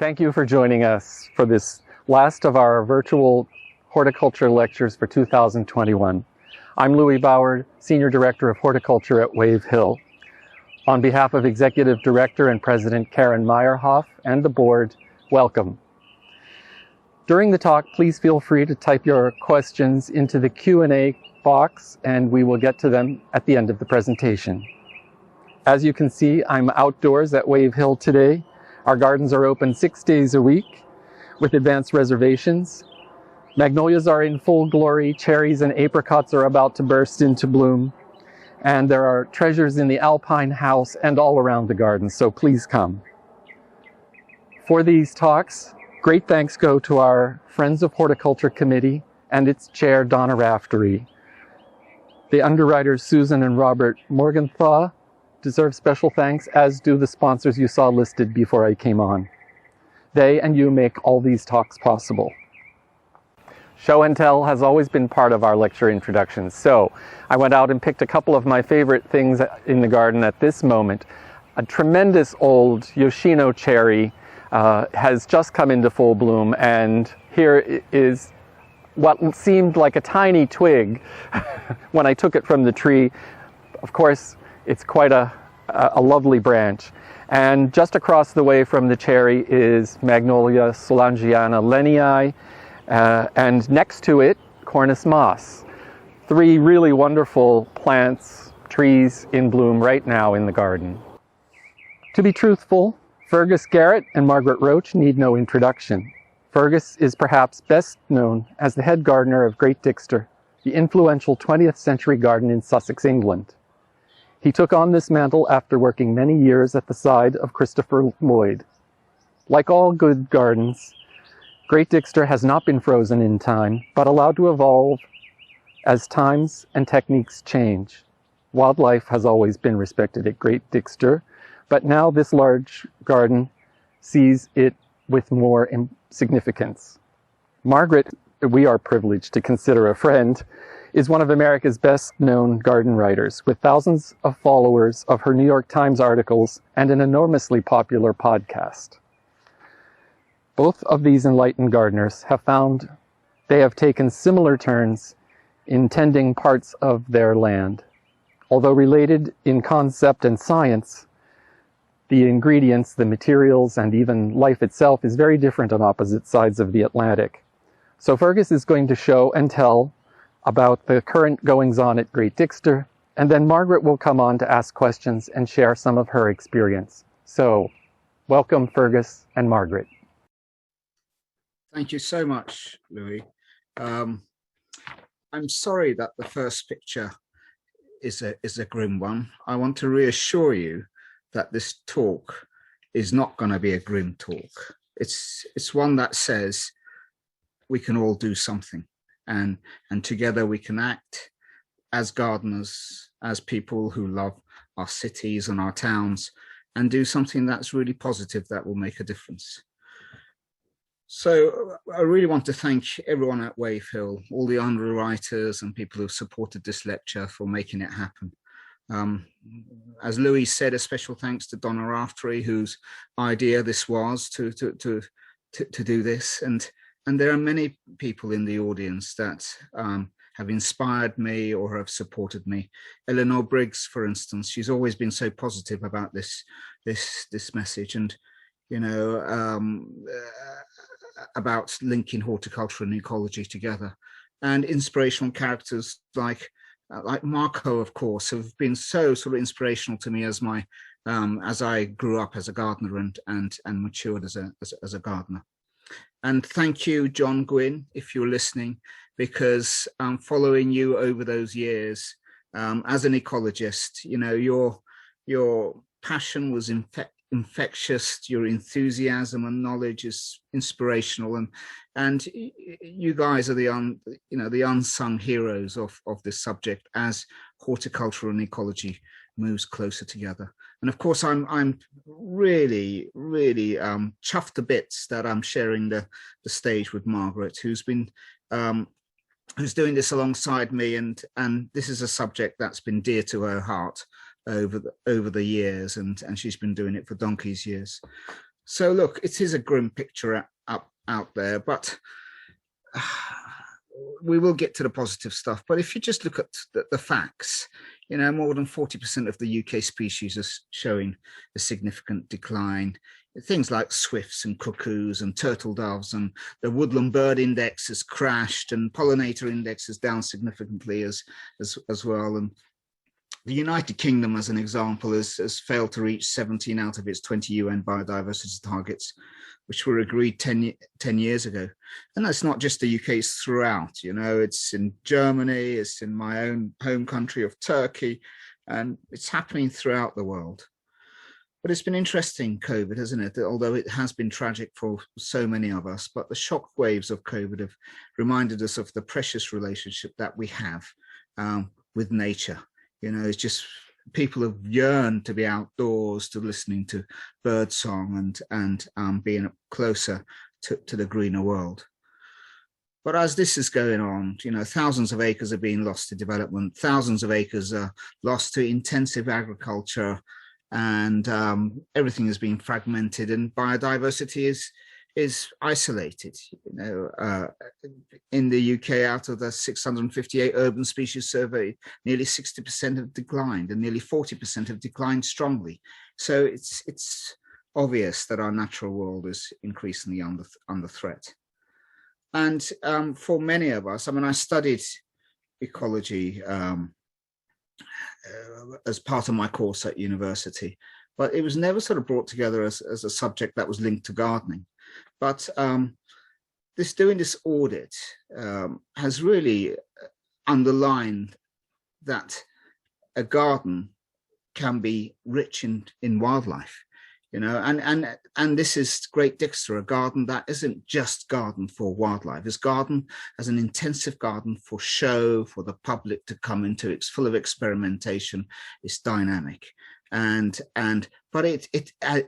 Thank you for joining us for this last of our virtual horticulture lectures for 2021. I'm Louis Bauer, Senior Director of Horticulture at Wave Hill. On behalf of Executive Director and President Karen Meyerhoff and the board, welcome. During the talk, please feel free to type your questions into the Q&A box and we will get to them at the end of the presentation. As you can see, I'm outdoors at Wave Hill today. Our gardens are open 6 days a week with advanced reservations. Magnolias are in full glory, cherries and apricots are about to burst into bloom, and there are treasures in the Alpine House and all around the garden, so please come. For these talks, great thanks go to our Friends of Horticulture Committee and its chair, Donna Raftery. The underwriters, Susan and Robert Morgenthau, deserve special thanks, as do the sponsors you saw listed before I came on. They and you make all these talks possible. Show and tell has always been part of our lecture introductions, so I went out and picked a couple of my favorite things in the garden at this moment. A tremendous old Yoshino cherry has just come into full bloom, and here is what seemed like a tiny twig when I took it from the tree. Of course, it's quite a lovely branch. And just across the way from the cherry is Magnolia solangiana lenii, and next to it, Cornus moss. Three really wonderful plants, trees in bloom right now in the garden. To be truthful, Fergus Garrett and Margaret Roach need no introduction. Fergus is perhaps best known as the head gardener of Great Dixter, the influential 20th century garden in Sussex, England. He took on this mantle after working many years at the side of Christopher Lloyd. Like all good gardens, Great Dixter has not been frozen in time, but allowed to evolve as times and techniques change. Wildlife has always been respected at Great Dixter, but now this large garden sees it with more significance. Margaret, we are privileged to consider a friend, is one of America's best-known garden writers, with thousands of followers of her New York Times articles and an enormously popular podcast. Both of these enlightened gardeners have found they have taken similar turns in tending parts of their land. Although related in concept and science, the ingredients, the materials, and even life itself is very different on opposite sides of the Atlantic. So Fergus is going to show and tell about the current goings-on at Great Dixter, and then Margaret will come on to ask questions and share some of her experience. So, welcome Fergus and Margaret. Thank you so much, Louis. I'm sorry that the first picture is a grim one. I want to reassure you that this talk is not going to be a grim talk. It's one that says we can all do something. And together we can act as gardeners, as people who love our cities and our towns, and do something that's really positive that will make a difference. So I really want to thank everyone at Wave Hill, all the underwriters and people who've supported this lecture for making it happen. As Louis said, a special thanks to Donna Raftery, whose idea this was to do this. And there are many people in the audience that have inspired me or have supported me. Eleanor Briggs, for instance, she's always been so positive about this message, and about linking horticulture and ecology together. And inspirational characters like Marco, of course, have been so sort of inspirational to me as I grew up as a gardener and matured as a gardener. And thank you, John Gwynn, if you're listening, because following you over those years as an ecologist, your passion was infectious, your enthusiasm and knowledge is inspirational, and you guys are the unsung heroes of this subject as horticulture and ecology moves closer together. And of course, I'm really chuffed to bits that I'm sharing the stage with Margaret, who's doing this alongside me, and this is a subject that's been dear to her heart over the years, and she's been doing it for donkey's years. So look, it is a grim picture out there, but we will get to the positive stuff. But if you just look at the facts, you know, more than 40% of the UK species are showing a significant decline. Things like swifts and cuckoos and turtle doves, and the woodland bird index has crashed, and pollinator index is down significantly as well. And the United Kingdom, as an example, has failed to reach 17 out of its 20 UN biodiversity targets, which were agreed 10 years ago. And that's not just the UK, it's throughout. You know, it's in Germany, it's in my own home country of Turkey, and it's happening throughout the world. But it's been interesting, COVID, hasn't it? Although it has been tragic for so many of us, but the shock waves of COVID have reminded us of the precious relationship that we have with nature. You know, it's just people have yearned to be outdoors, to listening to bird song and being closer to the greener world. But as this is going on, you know, thousands of acres are being lost to development, thousands of acres are lost to intensive agriculture, and everything is being fragmented, and biodiversity is isolated. You know, in the UK, out of the 658 urban species surveyed, nearly 60% have declined, and nearly 40% have declined strongly. So it's obvious that our natural world is increasingly under threat. And for many of us, I mean, I studied ecology as part of my course at university, but it was never sort of brought together as a subject that was linked to gardening. But doing this audit has really underlined that a garden can be rich in wildlife, you know, and this is Great Dixter, a garden that isn't just garden for wildlife. It's garden as an intensive garden for show, for the public to come into. It's full of experimentation. It's dynamic, but it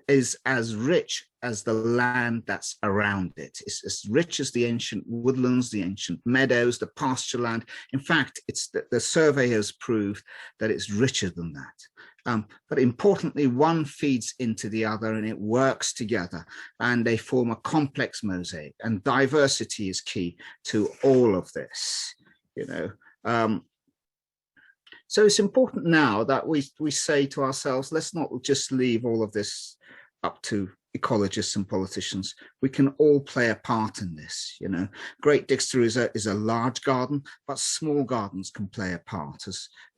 is as rich as the land that's around it. It's as rich as the ancient woodlands, the ancient meadows, the pasture land. In fact, it's the survey has proved that it's richer than that. But importantly, one feeds into the other and it works together, and they form a complex mosaic, and diversity is key to all of this, you know. So it's important now that we say to ourselves, let's not just leave all of this up to ecologists and politicians. We can all play a part in this. You know, Great Dixter is a large garden, but small gardens can play a part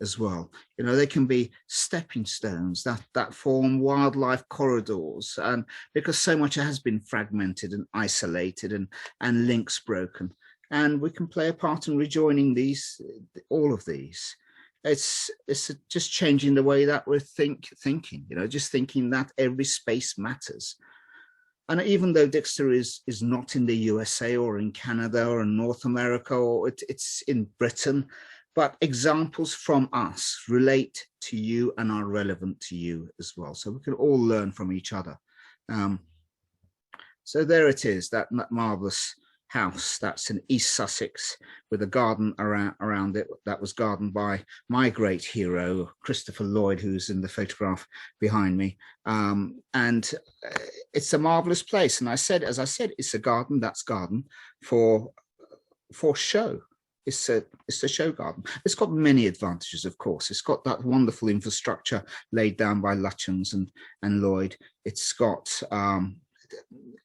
as well. You know, they can be stepping stones that form wildlife corridors, and because so much has been fragmented and isolated and links broken, and we can play a part in rejoining all of these. It's just changing the way that we're thinking, you know, just thinking that every space matters. And even though Dixter is not in the USA or in Canada or in North America, or it's in Britain, but examples from us relate to you and are relevant to you as well. So we can all learn from each other. So there it is, that marvelous house that's in East Sussex with a garden around it that was gardened by my great hero Christopher Lloyd, who's in the photograph behind me, and it's a marvelous place. And as I said, it's a garden that's garden for show. It's a show garden. It's got many advantages, of course. It's got that wonderful infrastructure laid down by Lutyens and Lloyd. It's got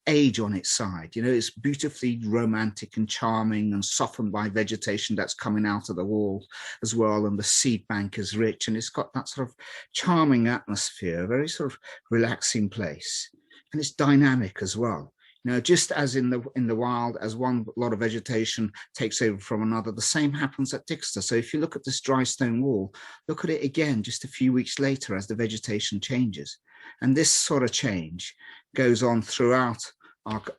age on its side. You know, it's beautifully romantic and charming and softened by vegetation that's coming out of the wall as well, and the seed bank is rich, and it's got that sort of charming atmosphere, very sort of relaxing place, and it's dynamic as well. You know, just as in the wild, as one lot of vegetation takes over from another, the same happens at Dixter. So if you look at this dry stone wall, look at it again just a few weeks later as the vegetation changes. And this sort of change goes on throughout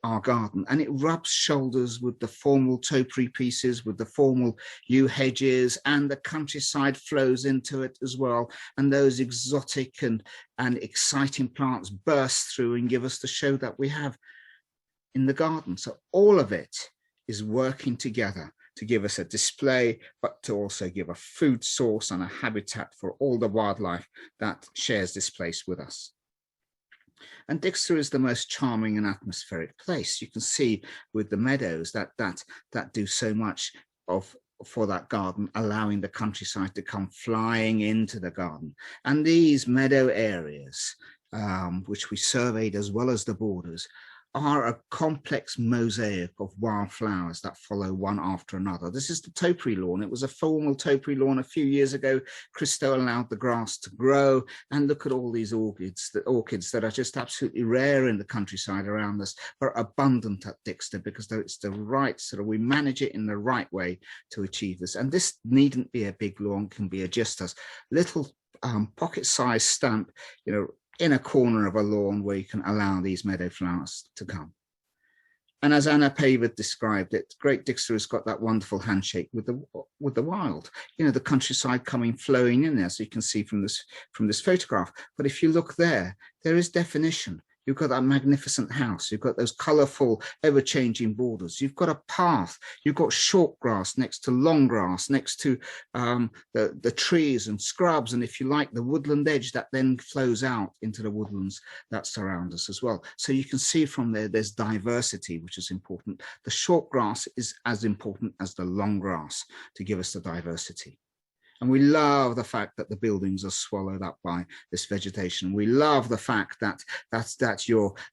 our garden, and it rubs shoulders with the formal topiary pieces, with the formal yew hedges, and the countryside flows into it as well. And those exotic and exciting plants burst through and give us the show that we have in the garden. So all of it is working together to give us a display, but to also give a food source and a habitat for all the wildlife that shares this place with us. And Dixter is the most charming and atmospheric place. You can see with the meadows that do so much for that garden, allowing the countryside to come flying into the garden. And these meadow areas, which we surveyed as well as the borders, are a complex mosaic of wildflowers that follow one after another. This is the topiary lawn. It was a formal topiary lawn a few years ago. Christo allowed the grass to grow, and look at all these orchids that are just absolutely rare in the countryside around us, but abundant at Dixter, because it's the right sort of, we manage it in the right way to achieve this. And this needn't be a big lawn, can be just a little pocket-sized stump, in a corner of a lawn where you can allow these meadow flowers to come. And as Anna Pavard described it, Great Dixter has got that wonderful handshake with the wild, the countryside coming flowing in there. So you can see from this photograph. But if you look there is definition. You've got that magnificent house. You've got those colourful, ever-changing borders. You've got a path. You've got short grass next to long grass, next to the trees and scrubs. And if you like, the woodland edge that then flows out into the woodlands that surround us as well. So you can see from there's diversity, which is important. The short grass is as important as the long grass to give us the diversity. And we love the fact that the buildings are swallowed up by this vegetation. We love the fact that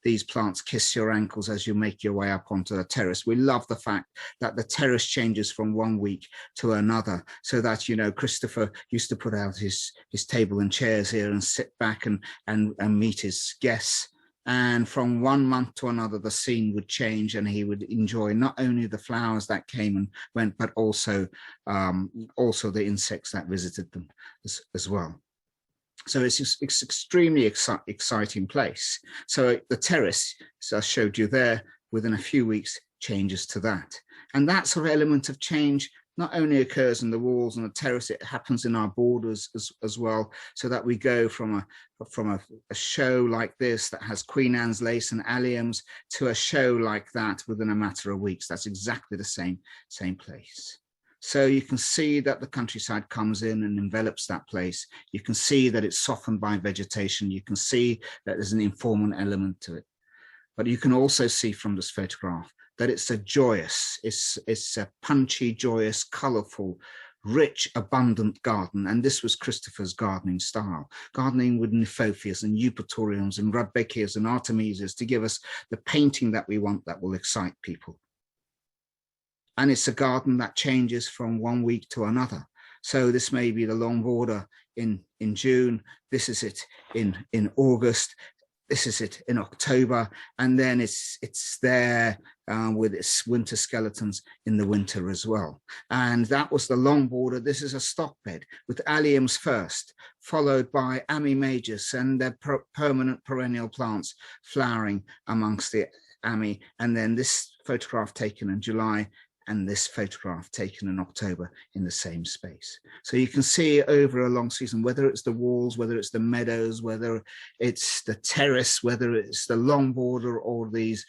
these plants kiss your ankles as you make your way up onto the terrace. We love the fact that the terrace changes from one week to another, so that, Christopher used to put out his table and chairs here and sit back and meet his guests. And from one month to another, the scene would change, and he would enjoy not only the flowers that came and went, but also the insects that visited them as well. So it's extremely exciting place. So the terrace, as I showed you there, within a few weeks changes to that. And that sort of element of change not only occurs in the walls and the terrace, it happens in our borders as well, so that we go from a show like this that has Queen Anne's lace and alliums to a show like that within a matter of weeks. That's exactly the same place. So you can see that the countryside comes in and envelops that place. You can see that it's softened by vegetation. You can see that there's an informant element to it. But you can also see from this photograph that it's a punchy, joyous, colourful, rich, abundant garden. And this was Christopher's gardening style, gardening with Niphophis and Eupatoriums and Rudbeckias and Artemisias to give us the painting that we want that will excite people. And it's a garden that changes from one week to another. So this may be the long border in June. This is it in August. This is it in October, and then it's there with its winter skeletons in the winter as well. And that was the long border. This is a stock bed with alliums first, followed by Ami majus and their permanent perennial plants flowering amongst the Ami. And then this photograph taken in July, and this photograph taken in October in the same space. So you can see over a long season, whether it's the walls, whether it's the meadows, whether it's the terrace, whether it's the long border or these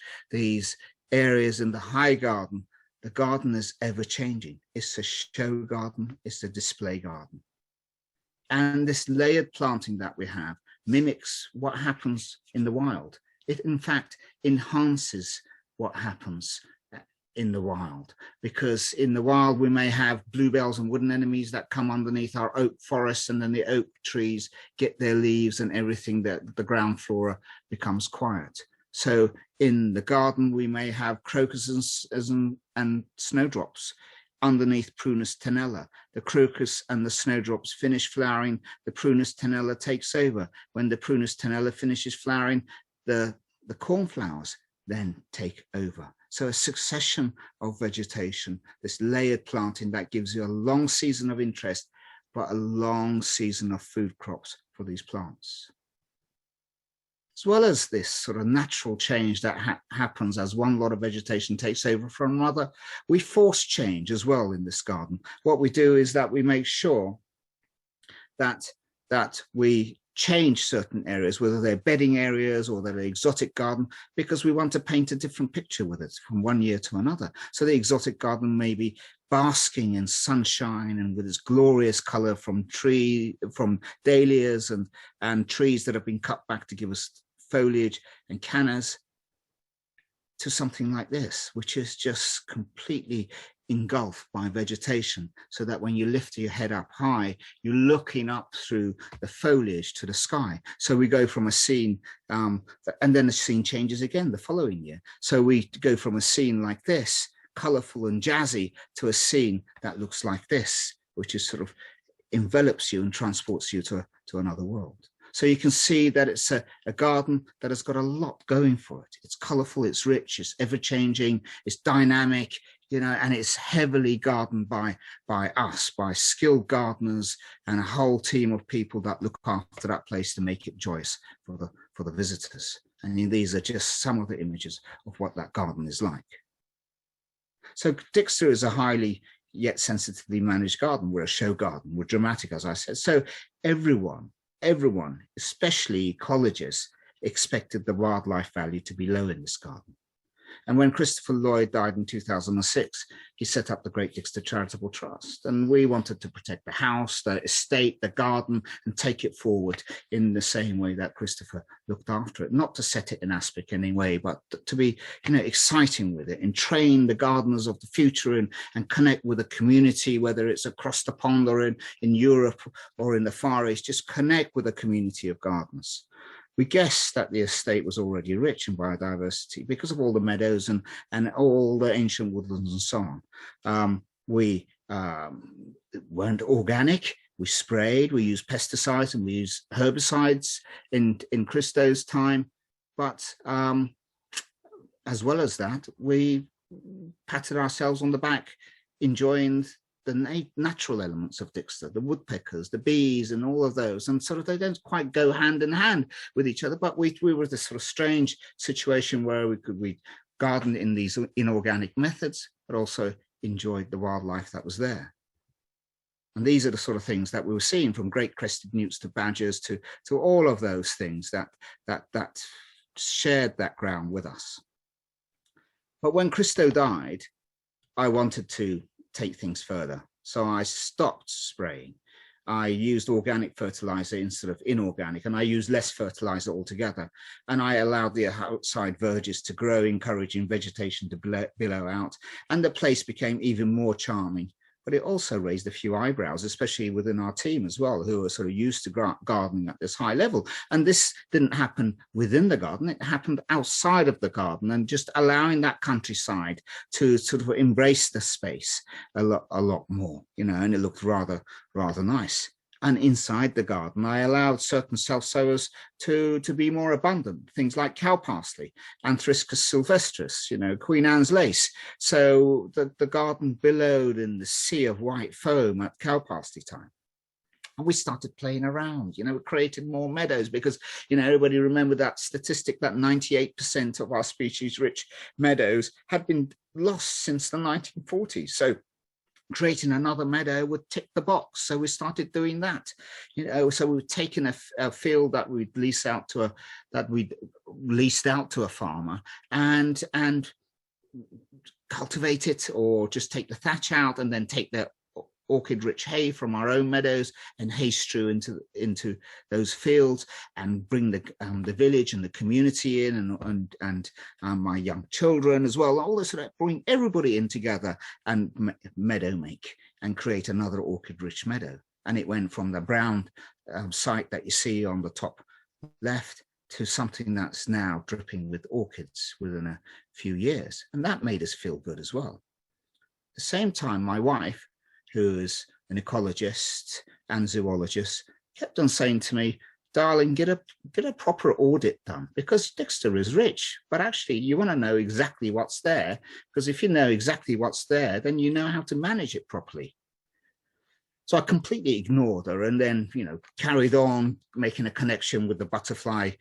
areas in the high garden, the garden is ever changing. It's a show garden, it's a display garden. And this layered planting that we have mimics what happens in the wild. It in fact enhances what happens in the wild, because in the wild we may have bluebells and wood anemones that come underneath our oak forests, and then the oak trees get their leaves and everything, that the ground flora becomes quiet. So in the garden we may have crocuses and snowdrops underneath Prunus tenella. The crocus and the snowdrops finish flowering, the Prunus tenella takes over. When the Prunus tenella finishes flowering, the cornflowers then take over. So a succession of vegetation, this layered planting that gives you a long season of interest, but a long season of food crops for these plants. As well as this sort of natural change that happens as one lot of vegetation takes over from another, we force change as well in this garden. What we do is that we make sure that we change certain areas, whether they're bedding areas or they're exotic garden, because we want to paint a different picture with it from one year to another. So the exotic garden may be basking in sunshine and with its glorious color from dahlias and trees that have been cut back to give us foliage and cannas, to something like this, which is just completely engulfed by vegetation, so that when you lift your head up high, you're looking up through the foliage to the sky. So we go from a scene, and then the scene changes again the following year. So we go from a scene like this, colorful and jazzy, to a scene that looks like this, which is sort of envelops you and transports you to another world. So you can see that it's a garden that has got a lot going for it. It's colorful, it's rich, it's ever-changing, it's dynamic, you know, and it's heavily gardened by us, by skilled gardeners and a whole team of people that look after that place to make it joyous for the visitors. And these are just some of the images of what that garden is like. So Dixter is a highly yet sensitively managed garden. We're a show garden, we're dramatic, as I said. So everyone, especially ecologists, expected the wildlife value to be low in this garden. And when Christopher Lloyd died in 2006, he set up the Great Dixter Charitable Trust. And we wanted to protect the house, the estate, the garden, and take it forward in the same way that Christopher looked after it. Not to set it in aspic in any way, but to be, you know, exciting with it and train the gardeners of the future and connect with the community, whether it's across the pond or in Europe or in the Far East, just connect with a community of gardeners. We guessed that the estate was already rich in biodiversity because of all the meadows and all the ancient woodlands and so on. We weren't organic. We sprayed, we used pesticides and we used herbicides in Christo's time. But as well as that, we patted ourselves on the back, enjoying the natural elements of Dixter, the woodpeckers, the bees, and all of those, and sort of they don't quite go hand in hand with each other. But we were this sort of strange situation where we gardened in these inorganic methods, but also enjoyed the wildlife that was there. And these are the sort of things that we were seeing, from great crested newts to badgers to all of those things that shared that ground with us. But when Christo died, I wanted to take things further. So I stopped spraying. I used organic fertilizer instead of inorganic, and I used less fertilizer altogether. And I allowed the outside verges to grow, encouraging vegetation to billow out. And the place became even more charming. But it also raised a few eyebrows, especially within our team as well, who are sort of used to gardening at this high level. And this didn't happen within the garden, it happened outside of the garden, and just allowing that countryside to sort of embrace the space a lot more, you know, and it looked rather nice. And inside the garden, I allowed certain self-sowers to be more abundant, things like cow parsley, Anthriscus sylvestris, you know, Queen Anne's lace. So the garden billowed in the sea of white foam at cow parsley time. And we started playing around, you know, creating more meadows, because, you know, everybody remember that statistic that 98% of our species-rich meadows had been lost since the 1940s. So creating another meadow would tick the box. So we started doing that, you know. So we've taken a field that we'd leased out to a farmer and cultivate it, or just take the thatch out and then take the orchid-rich hay from our own meadows and hay strew into those fields, and bring the village and the community in, and my young children as well. All this sort of bring everybody in together and meadow make and create another orchid-rich meadow. And it went from the brown site that you see on the top left to something that's now dripping with orchids within a few years, and that made us feel good as well. At the same time, my wife, who is an ecologist and zoologist, kept on saying to me, darling, get a proper audit done, because Dixter is rich, but actually you want to know exactly what's there, because if you know exactly what's there, then you know how to manage it properly. So I completely ignored her, and then, you know, carried on making a connection with the butterfly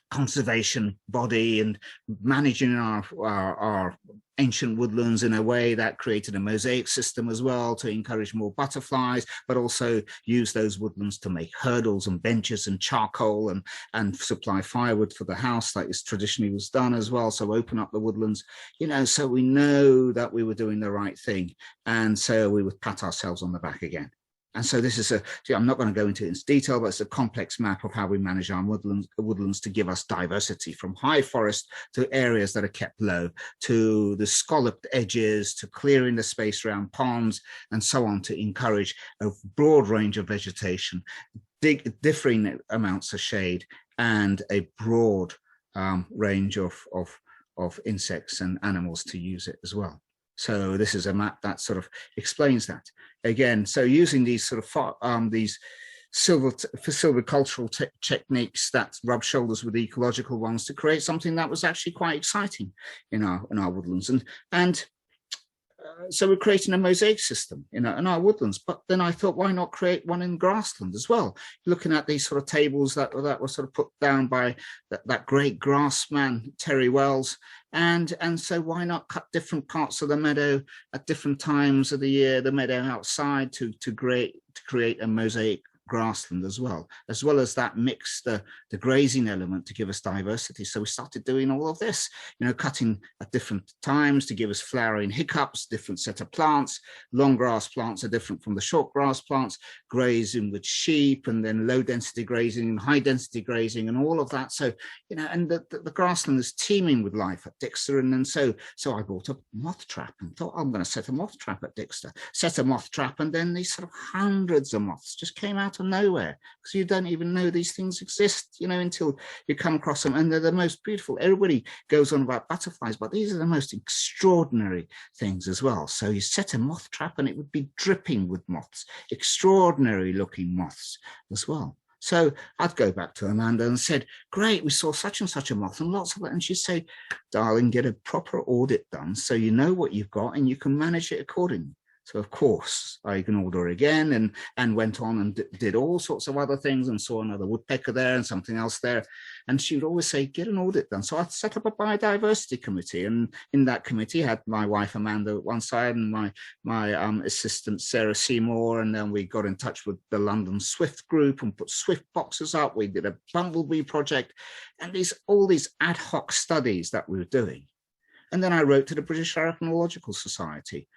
conservation body and managing our ancient woodlands in a way that created a mosaic system as well to encourage more butterflies, but also use those woodlands to make hurdles and benches and charcoal and supply firewood for the house like this traditionally was done as well. So open up the woodlands, you know, so we know that we were doing the right thing. And so we would pat ourselves on the back again. And so this is I'm not going to go into it in detail, but it's a complex map of how we manage our woodlands to give us diversity, from high forest to areas that are kept low, to the scalloped edges, to clearing the space around ponds, and so on, to encourage a broad range of vegetation, differing amounts of shade, and a broad range of insects and animals to use it as well. So this is a map that sort of explains that. Again, so using these sort of these silvicultural techniques that rub shoulders with the ecological ones to create something that was actually quite exciting in our woodlands. And so we're creating a mosaic system in our woodlands. But then I thought, why not create one in grassland as well? Looking at these sort of tables that were sort of put down by that great grassman, Terry Wells. And so why not cut different parts of the meadow at different times of the year, the meadow outside, to create a mosaic grassland as well as that mix the grazing element to give us diversity. So we started doing all of this, cutting at different times to give us flowering hiccups, different set of plants. Long grass plants are different from the short grass plants, grazing with sheep, and then low density grazing and high density grazing and all of that. So, and the grassland is teeming with life at Dixter. And then so I bought a moth trap and thought, I'm going to set a moth trap at Dixter, set a moth trap, and then these sort of hundreds of moths just came out of nowhere, because you don't even know these things exist, until you come across them. And they're the most beautiful. Everybody goes on about butterflies, but these are the most extraordinary things as well. So you set a moth trap and it would be dripping with moths, extraordinary looking moths as well. So I'd go back to Amanda and said, great, we saw such and such a moth and lots of it. And she'd say, darling, get a proper audit done so you know what you've got and you can manage it accordingly. So of course I ignored her again and went on and did all sorts of other things, and saw another woodpecker there and something else there. And she would always say, get an audit done. So I set up a biodiversity committee, and in that committee I had my wife Amanda at one side and my assistant Sarah Seymour, and then we got in touch with the London Swift group and put Swift boxes up. We did a bumblebee project, and all these ad hoc studies that we were doing. And then I wrote to the British Archaeological Society,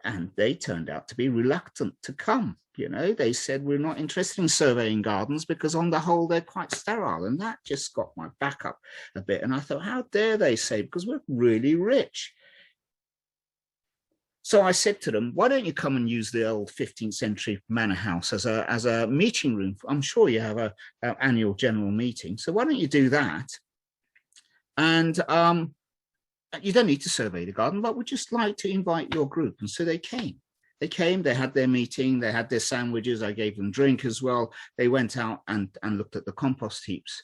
and they turned out to be reluctant to come. They said, we're not interested in surveying gardens because on the whole, they're quite sterile. And that just got my back up a bit. And I thought, how dare they say, because we're really rich. So I said to them, why don't you come and use the old 15th century manor house as a meeting room? I'm sure you have an annual general meeting. So why don't you do that? And you don't need to survey the garden, but we'd just like to invite your group. And so they came. They had their meeting, they had their sandwiches, I gave them drink as well. They went out and looked at the compost heaps.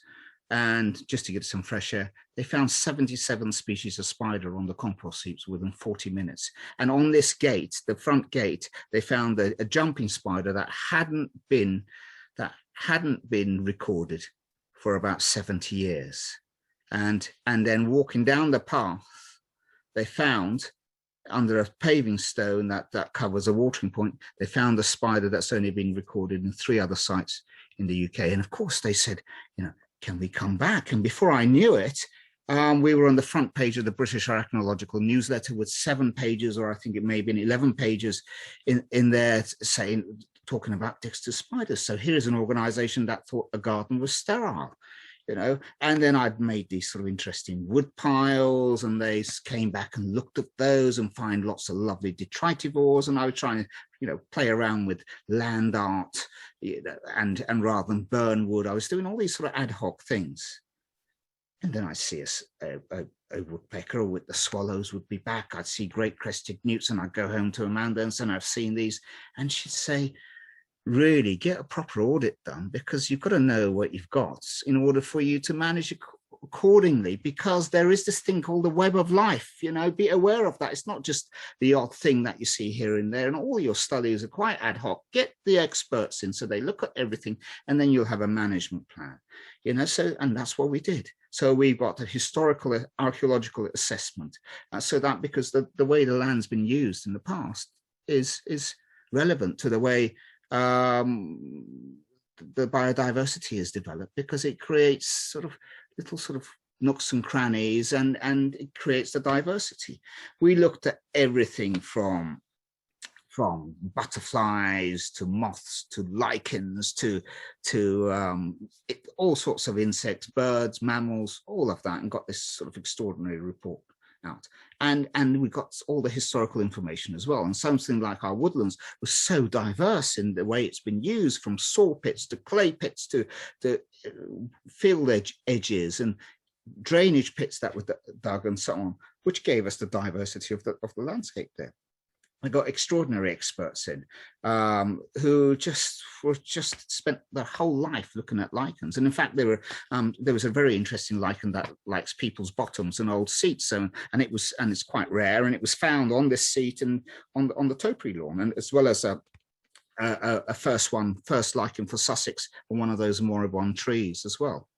And just to get some fresh air, they found 77 species of spider on the compost heaps within 40 minutes. And on this gate, the front gate, they found a jumping spider that hadn't been recorded for about 70 years. And then walking down the path, they found under a paving stone that covers a watering point, they found a spider that's only been recorded in 3 other sites in the UK. And of course they said, can we come back? And before I knew it, we were on the front page of the British Archaeological newsletter with 7 pages, or I think it may have been 11 pages in there talking about Dixter spiders. So here's an organization that thought a garden was sterile. And then I'd made these sort of interesting wood piles, and they came back and looked at those and find lots of lovely detritivores. And I was trying to, play around with land art, and rather than burn wood, I was doing all these sort of ad hoc things. And then I see a woodpecker with the swallows would be back. I'd see great crested newts, and I'd go home to Amanda and say, I've seen these. And she'd say, really get a proper audit done, because you've got to know what you've got in order for you to manage accordingly, because there is this thing called the web of life. Be aware of that. It's not just the odd thing that you see here and there, and all your studies are quite ad hoc. Get the experts in so they look at everything, and then you'll have a management plan. So, and that's what we did. So we got a historical archaeological assessment, so that because the way the land's been used in the past is relevant to the way the biodiversity is developed, because it creates sort of little sort of nooks and crannies, and it creates the diversity. We looked at everything from from butterflies to moths to lichens to all sorts of insects, birds, mammals, all of that, and got this sort of extraordinary report out. And we got all the historical information as well. And something like our woodlands was so diverse in the way it's been used, from saw pits to clay pits to field edges and drainage pits that were dug and so on, which gave us the diversity of the landscape there. We got extraordinary experts in who just spent their whole life looking at lichens. And in fact, there was a very interesting lichen that likes people's bottoms and old seats. So, and it's quite rare, and it was found on this seat and on the topiary lawn, and as well as a first lichen for Sussex on one of those moribund trees as well.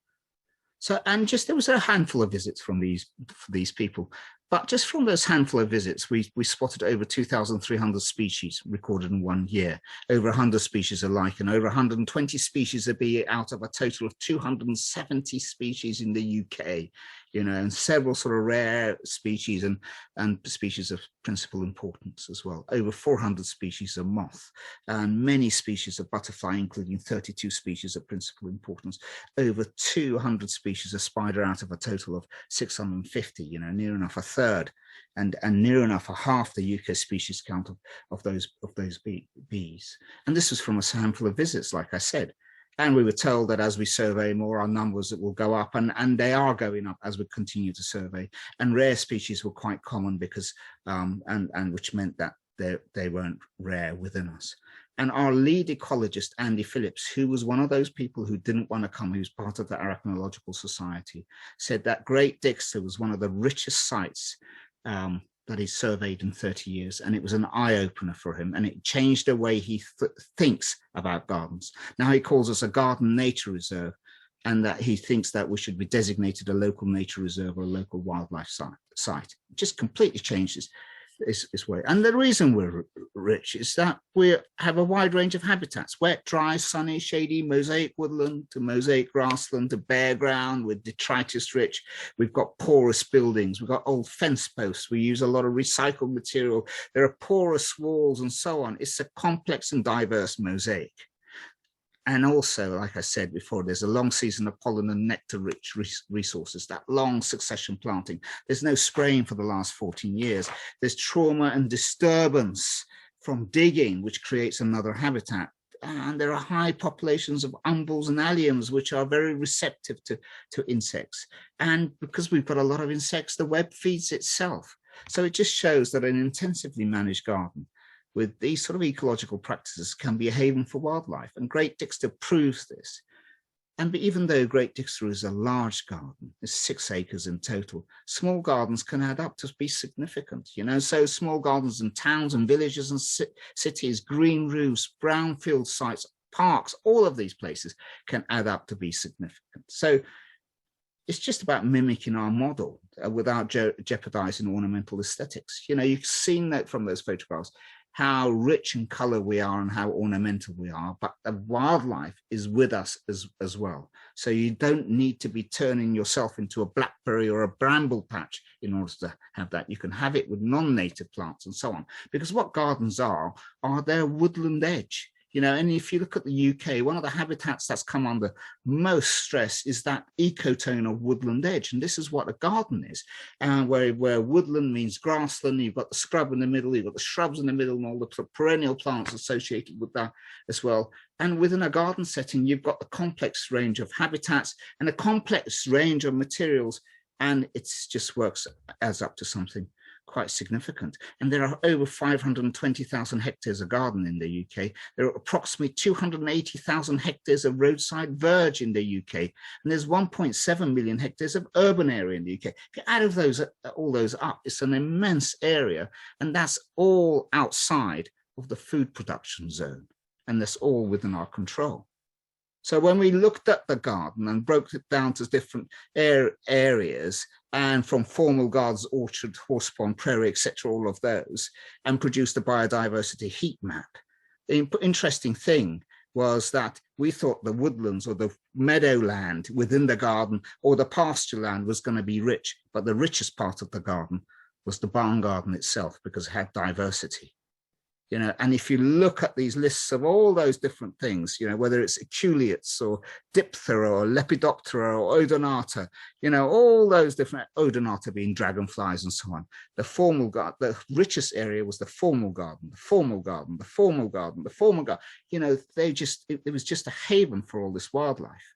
So, and just there was a handful of visits from these people. But just from those handful of visits, we spotted over 2,300 species recorded in 1 year, over 100 species of lichen, over 120 species of bee out of a total of 270 species in the UK, and several sort of rare species and species of principal importance as well. Over 400 species of moth and many species of butterfly, including 32 species of principal importance, over 200 species of spider out of a total of 650, near enough a third, and near enough a half the UK species count of those bees. And this was from a handful of visits, like I said. And we were told that as we survey more, our numbers will go up, and they are going up as we continue to survey. And rare species were quite common because, and which meant that they weren't rare within us. And our lead ecologist, Andy Phillips, who was one of those people who didn't want to come, who was part of the Arachnological Society, said that Great Dixter was one of the richest sites that he surveyed in 30 years. And it was an eye-opener for him, and it changed the way he thinks about gardens. Now he calls us a garden nature reserve, and that he thinks that we should be designated a local nature reserve or a local wildlife site. It just completely changes this way. And the reason we're rich is that we have a wide range of habitats: wet, dry, sunny, shady, mosaic woodland to mosaic grassland to bare ground with detritus rich. We've got porous buildings, we've got old fence posts, we use a lot of recycled material, there are porous walls and so on. It's a complex and diverse mosaic. And also, like I said before, there's a long season of pollen and nectar-rich resources, that long succession planting. There's no spraying for the last 14 years. There's trauma and disturbance from digging, which creates another habitat. And there are high populations of umbels and alliums, which are very receptive to insects. And because we've got a lot of insects, the web feeds itself. So it just shows that an intensively managed garden with these sort of ecological practices can be a haven for wildlife. And Great Dixter proves this. And even though Great Dixter is a large garden, it's 6 acres in total, small gardens can add up to be significant, So small gardens in towns and villages and cities, green roofs, brownfield sites, parks, all of these places can add up to be significant. So it's just about mimicking our model without jeopardizing ornamental aesthetics. You've seen that from those photographs, how rich in color we are and how ornamental we are, but the wildlife is with us as well. So you don't need to be turning yourself into a blackberry or a bramble patch in order to have that. You can have it with non-native plants and so on, because what gardens are their woodland edge. And if you look at the UK, one of the habitats that's come under most stress is that ecotone of woodland edge. And this is what a garden is, where woodland means grassland, you've got the scrub in the middle, you've got the shrubs in the middle, and all the perennial plants associated with that as well. And within a garden setting, you've got the complex range of habitats and a complex range of materials, and it just adds up to something quite significant. And there are over 520,000 hectares of garden in the UK. There are approximately 280,000 hectares of roadside verge in the UK. And there's 1.7 million hectares of urban area in the UK. If you add all those up, it's an immense area. And that's all outside of the food production zone. And that's all within our control. So when we looked at the garden and broke it down to different areas, and from formal gardens, orchard, horse pond, prairie, etc., all of those, and produced a biodiversity heat map, the interesting thing was that we thought the woodlands or the meadowland within the garden or the pasture land was going to be rich, but the richest part of the garden was the barn garden itself, because it had diversity. You know, and if you look at these lists of all those different things, you know, whether it's aculeates or Diptera or Lepidoptera or Odonata, you know, all those different, Odonata being dragonflies and so on. The formal garden, the richest area was the formal garden, the formal garden, the formal garden, the formal garden. You know, it was just a haven for all this wildlife.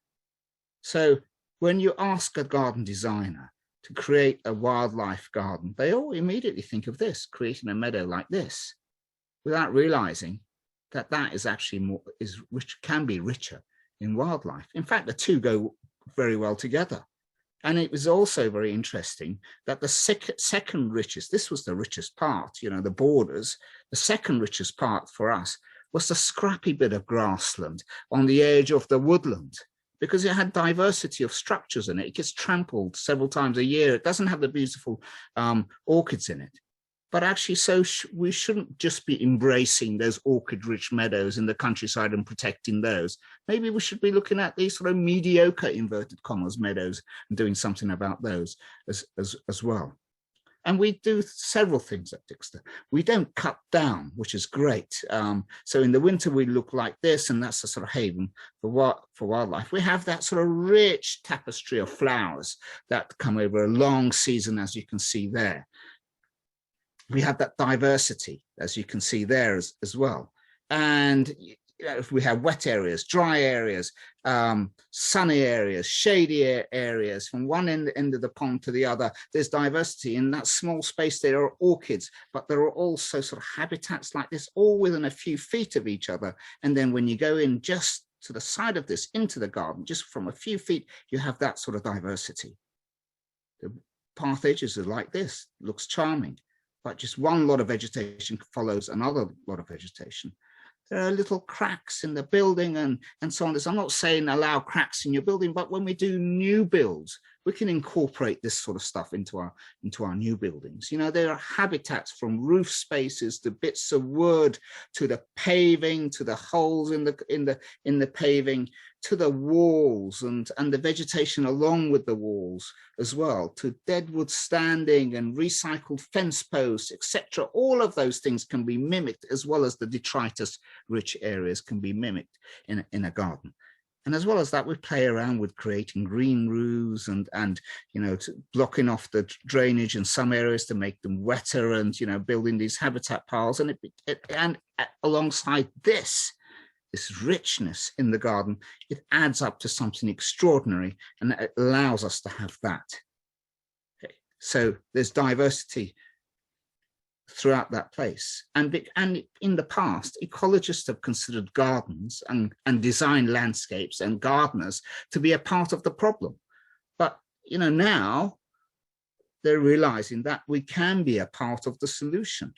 So when you ask a garden designer to create a wildlife garden, they all immediately think of this, creating a meadow like this, without realizing that that is actually more, can be richer in wildlife. In fact, the two go very well together. And it was also very interesting that the second richest, this was the richest part, you know, the borders, the second richest part for us was the scrappy bit of grassland on the edge of the woodland, because it had diversity of structures in it. It gets trampled several times a year. It doesn't have the beautiful orchids in it. But actually, we shouldn't just be embracing those orchid-rich meadows in the countryside and protecting those. Maybe we should be looking at these sort of mediocre, inverted commas, meadows and doing something about those as well. And we do several things at Dixter. We don't cut down, which is great. So in the winter, we look like this, and that's a sort of haven for wildlife. We have that sort of rich tapestry of flowers that come over a long season, as you can see there. We have that diversity, as you can see there as well. And you know, if we have wet areas, dry areas, sunny areas, shady areas, from one end of the pond to the other, there's diversity. In that small space, there are orchids, but there are also sort of habitats like this, all within a few feet of each other. And then when you go in just to the side of this, into the garden, just from a few feet, you have that sort of diversity. The path edges are like this, looks charming. But just one lot of vegetation follows another lot of vegetation. There are little cracks in the building and so on. I'm not saying allow cracks in your building, but when we do new builds, we can incorporate this sort of stuff into our new buildings. You know, there are habitats from roof spaces to bits of wood, to the paving, to the holes in the paving, to the walls and the vegetation along with the walls as well, to dead wood standing and recycled fence posts, etc. All of those things can be mimicked, as well as the detritus-rich areas can be mimicked in a garden. And as well as that, we play around with creating green roofs and you know, blocking off the drainage in some areas to make them wetter, and you know, building these habitat piles. And alongside this richness in the garden, it adds up to something extraordinary, and it allows us to have that. Okay. So there's diversity throughout that place. And in the past, ecologists have considered gardens and design landscapes and gardeners to be a part of the problem. But, you know, now they're realizing that we can be a part of the solution.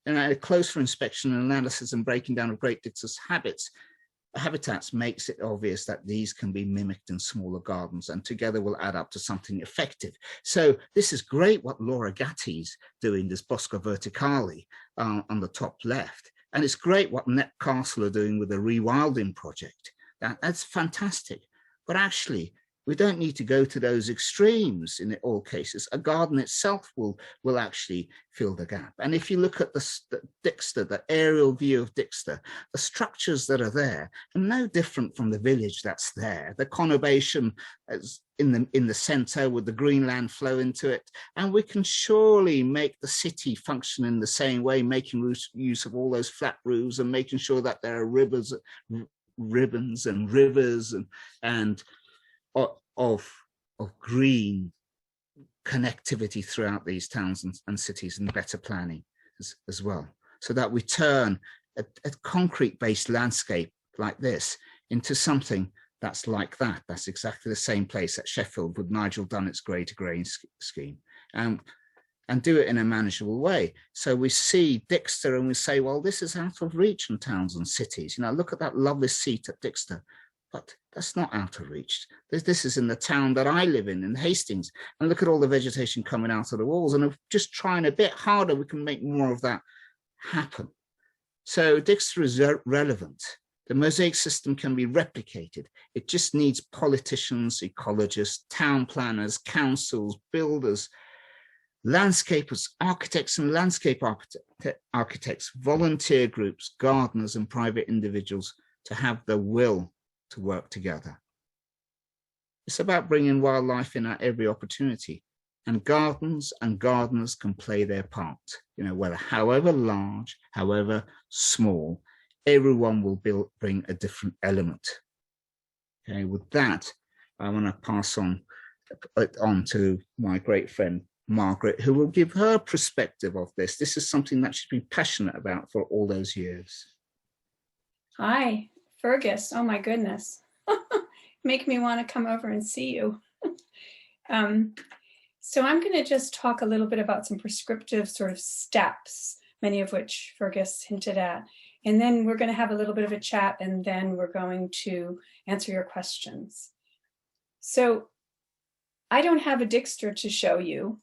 And a closer inspection and analysis and breaking down of Great Dixter's habitats makes it obvious that these can be mimicked in smaller gardens, and together will add up to something effective. So this is great what Laura Gatti's doing, this Bosco Verticale on the top left. And it's great what Net Castle are doing with the rewilding project. That's fantastic. But actually, we don't need to go to those extremes in all cases. A garden itself will actually fill the gap. And if you look at the Dixter, the aerial view of Dixter, the structures that are there are no different from the village that's there. The conurbation is in the center with the greenland flow into it. And we can surely make the city function in the same way, making use of all those flat roofs and making sure that there are ribbons and rivers and of green connectivity throughout these towns and cities, and better planning as well, so that we turn a concrete-based landscape like this into something that's like that. That's exactly the same place at Sheffield with Nigel Dunnett's grey to grain scheme, and do it in a manageable way. So we see Dixter and we say, well, this is out of reach in towns and cities. You know, look at that lovely seat at Dixter. But that's not out of reach. This is in the town that I live in Hastings. And look at all the vegetation coming out of the walls. And if just trying a bit harder, we can make more of that happen. So Dixter is relevant. The mosaic system can be replicated. It just needs politicians, ecologists, town planners, councils, builders, landscapers, architects and landscape architects, volunteer groups, gardeners and private individuals to have the will to work together. It's about bringing wildlife in at every opportunity, and gardens and gardeners can play their part, whether however large, however small, everyone will bring a different element. Okay, with that, I want to pass on to my great friend, Margaret, who will give her perspective of this. This is something that she's been passionate about for all those years. Hi, Fergus. Oh my goodness. Make me want to come over and see you. So I'm going to just talk a little bit about some prescriptive sort of steps, many of which Fergus hinted at. And then we're going to have a little bit of a chat, and then we're going to answer your questions. So I don't have a Dixter to show you.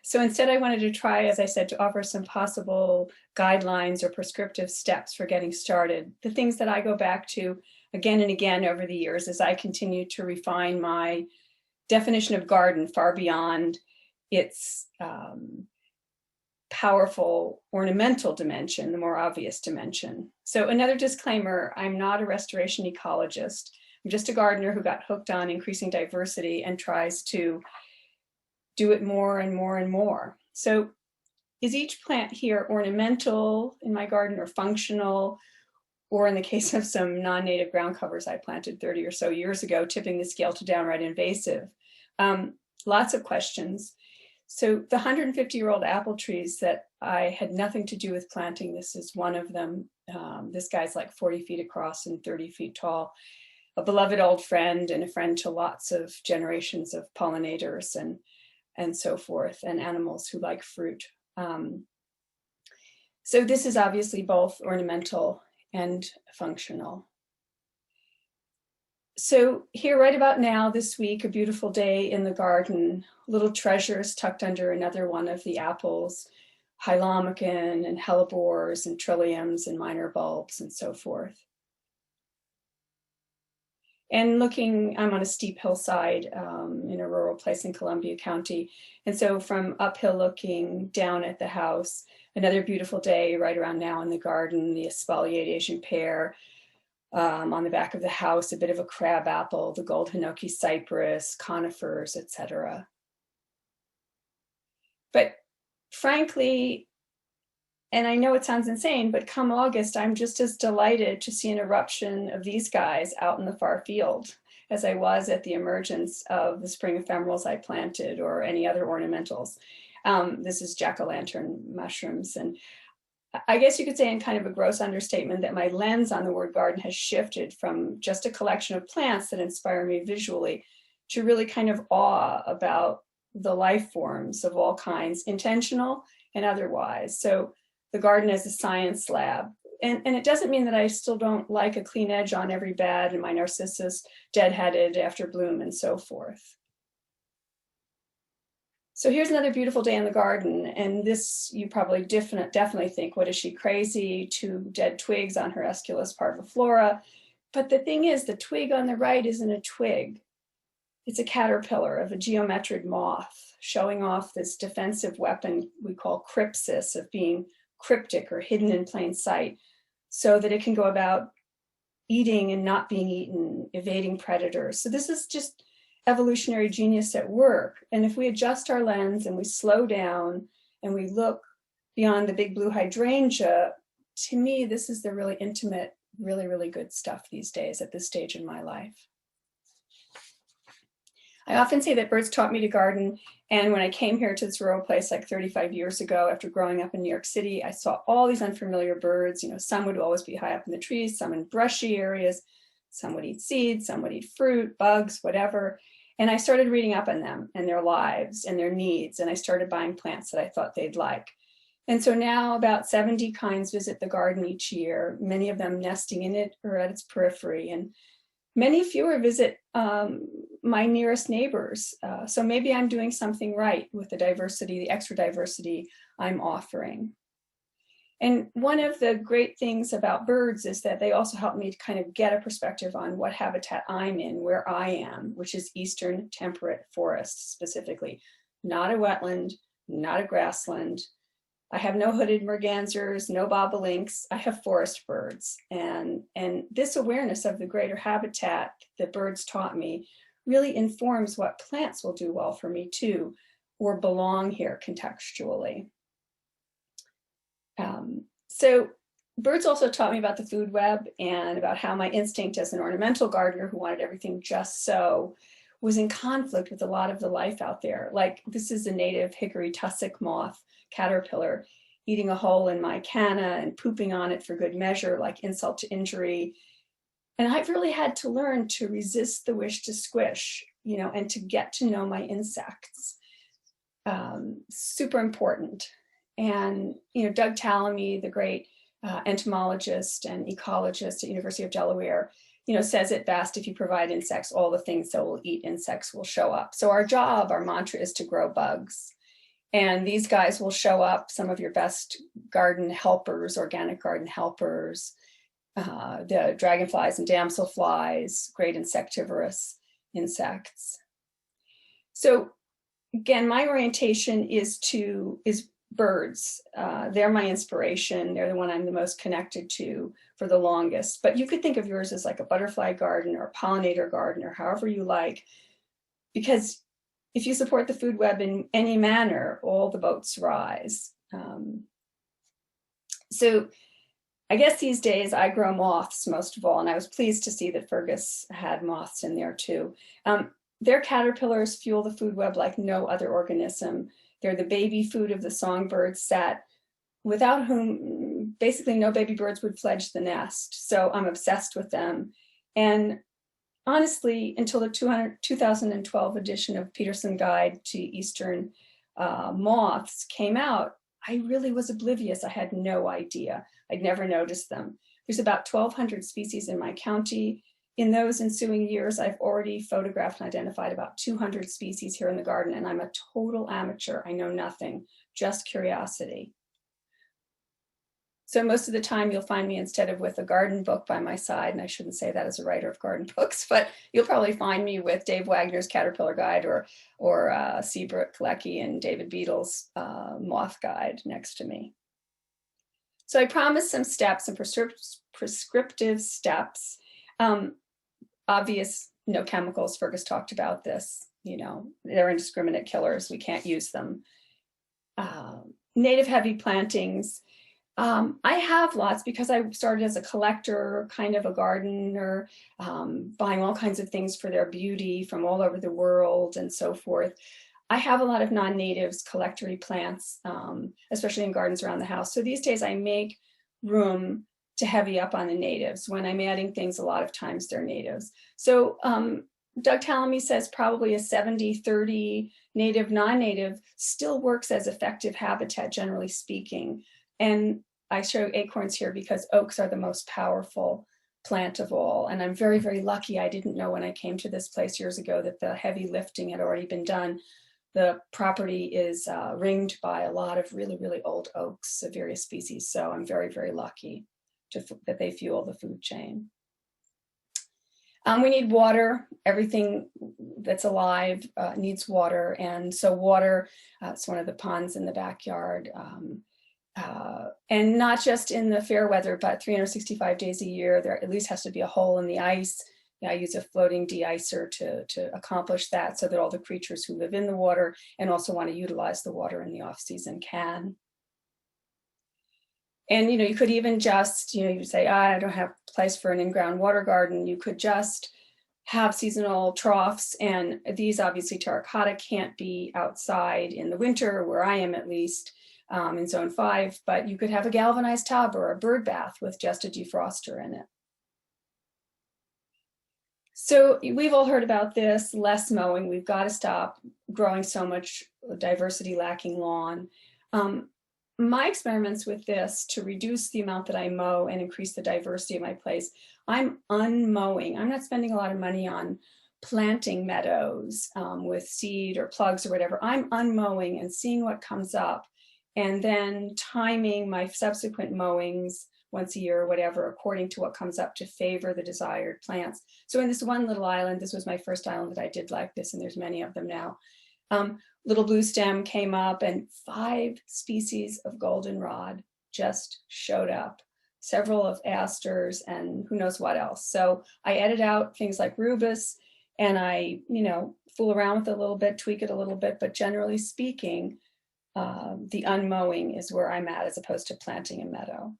So instead I wanted to try, as I said, to offer some possible guidelines or prescriptive steps for getting started. The things that I go back to again and again over the years as I continue to refine my definition of garden far beyond its powerful ornamental dimension, the more obvious dimension. So another disclaimer, I'm not a restoration ecologist. I'm just a gardener who got hooked on increasing diversity and tries to do it more and more and more. So is each plant here ornamental in my garden or functional? Or in the case of some non-native ground covers I planted 30 or so years ago, tipping the scale to downright invasive. Lots of questions. So the 150-year-old apple trees that I had nothing to do with planting, this is one of them. This guy's like 40 feet across and 30 feet tall. A beloved old friend and a friend to lots of generations of pollinators and so forth, and animals who like fruit. So this is obviously both ornamental and functional. So here right about now, this week, a beautiful day in the garden, little treasures tucked under another one of the apples, hylomacan and hellebores and trilliums and minor bulbs and so forth. And looking, I'm on a steep hillside in a rural place in Columbia County. And so from uphill looking down at the house, another beautiful day right around now in the garden, the espalier Asian pear, on the back of the house, a bit of a crab apple, the gold hinoki cypress, conifers, etc. But frankly, and I know it sounds insane, but come August, I'm just as delighted to see an eruption of these guys out in the far field as I was at the emergence of the spring ephemerals I planted or any other ornamentals. This is jack-o'-lantern mushrooms. And I guess you could say in kind of a gross understatement that my lens on the word garden has shifted from just a collection of plants that inspire me visually to really kind of awe about the life forms of all kinds, intentional and otherwise. So the garden as a science lab. And it doesn't mean that I still don't like a clean edge on every bed and my narcissus deadheaded after bloom and so forth. So here's another beautiful day in the garden. And this, you probably definitely think, what is she crazy? 2 dead twigs on her Aesculus parviflora. But the thing is, the twig on the right isn't a twig. It's a caterpillar of a geometric moth, showing off this defensive weapon we call crypsis, of being cryptic or hidden in plain sight, so that it can go about eating and not being eaten, evading predators. So this is just evolutionary genius at work. And if we adjust our lens and we slow down and we look beyond the big blue hydrangea, to me, this is the really intimate, really, really good stuff these days at this stage in my life. I often say that birds taught me to garden. And when I came here to this rural place like 35 years ago, after growing up in New York City, I saw all these unfamiliar birds. Some would always be high up in the trees, some in brushy areas, some would eat seeds, some would eat fruit, bugs, whatever. And I started reading up on them and their lives and their needs. And I started buying plants that I thought they'd like. And so now about 70 kinds visit the garden each year, many of them nesting in it or at its periphery. And many fewer visit my nearest neighbors. So maybe I'm doing something right with the diversity, the extra diversity I'm offering. And one of the great things about birds is that they also help me to kind of get a perspective on what habitat I'm in, where I am, which is eastern temperate forests specifically, not a wetland, not a grassland. I have no hooded mergansers, no bobolinks. I have forest birds. And this awareness of the greater habitat that birds taught me really informs what plants will do well for me too, or belong here contextually. So birds also taught me about the food web and about how my instinct as an ornamental gardener who wanted everything just so was in conflict with a lot of the life out there. Like, this is a native hickory tussock moth caterpillar eating a hole in my canna and pooping on it for good measure, like insult to injury. And I've really had to learn to resist the wish to squish, you know, and to get to know my insects. Super important. And, you know, Doug Tallamy, the great entomologist and ecologist at University of Delaware, you know, says it best: if you provide insects, all the things that will eat insects will show up. So our job, our mantra is to grow bugs. And these guys will show up, some of your best garden helpers, organic garden helpers, the dragonflies and damselflies, great insectivorous insects. So again, my orientation is birds. They're my inspiration. They're the one I'm the most connected to for the longest. But you could think of yours as like a butterfly garden or a pollinator garden or however you like, because if you support the food web in any manner, all the boats rise. So I guess these days I grow moths most of all, and I was pleased to see that Fergus had moths in there too. Their caterpillars fuel the food web like no other organism. They're the baby food of the songbird set, without whom basically no baby birds would fledge the nest. So I'm obsessed with them. And honestly, until the 2012 edition of Peterson Guide to Eastern Moths came out, I really was oblivious. I had no idea. I'd never noticed them. There's about 1,200 species in my county. In those ensuing years, I've already photographed and identified about 200 species here in the garden, and I'm a total amateur. I know nothing, just curiosity. So most of the time you'll find me instead of with a garden book by my side, and I shouldn't say that as a writer of garden books, but you'll probably find me with Dave Wagner's Caterpillar Guide or Seabrook Lecky and David Beadle's Moth Guide next to me. So I promised some steps and prescriptive steps. Obvious, no chemicals. Fergus talked about this. You know, they're indiscriminate killers. We can't use them. Native heavy plantings. I have lots because I started as a collector, kind of a gardener, buying all kinds of things for their beauty from all over the world and so forth. I have a lot of non-natives, collectory plants, especially in gardens around the house. So these days I make room to heavy up on the natives. When I'm adding things, a lot of times they're natives. So Doug Tallamy says probably a 70-30 native, non-native still works as effective habitat, generally speaking. And I show acorns here because oaks are the most powerful plant of all. And I'm very, very lucky. I didn't know when I came to this place years ago that the heavy lifting had already been done. The property is ringed by a lot of really, really old oaks of various species. So I'm very, very lucky that they fuel the food chain. We need water. Everything that's alive needs water. And so water, it's one of the ponds in the backyard. And not just in the fair weather, but 365 days a year, there at least has to be a hole in the ice. I use a floating de-icer to accomplish that so that all the creatures who live in the water and also want to utilize the water in the off season can. And, you know, you could even just, you know, you say, I don't have a place for an in-ground water garden. You could just have seasonal troughs. And these obviously terracotta can't be outside in the winter, where I am at least, in zone 5, but you could have a galvanized tub or a bird bath with just a defroster in it. So we've all heard about this, less mowing. We've got to stop growing so much diversity lacking lawn. My experiments with this to reduce the amount that I mow and increase the diversity of my place, I'm unmowing. I'm not spending a lot of money on planting meadows with seed or plugs or whatever. I'm unmowing and seeing what comes up, and then timing my subsequent mowings once a year or whatever, according to what comes up to favor the desired plants. So in this one little island, this was my first island that I did like this, and there's many of them now. Little blue stem came up, and 5 species of goldenrod just showed up, several of asters, and who knows what else. So I edit out things like rubus, and I, fool around with it a little bit, tweak it a little bit, but generally speaking, the unmowing is where I'm at as opposed to planting a meadow.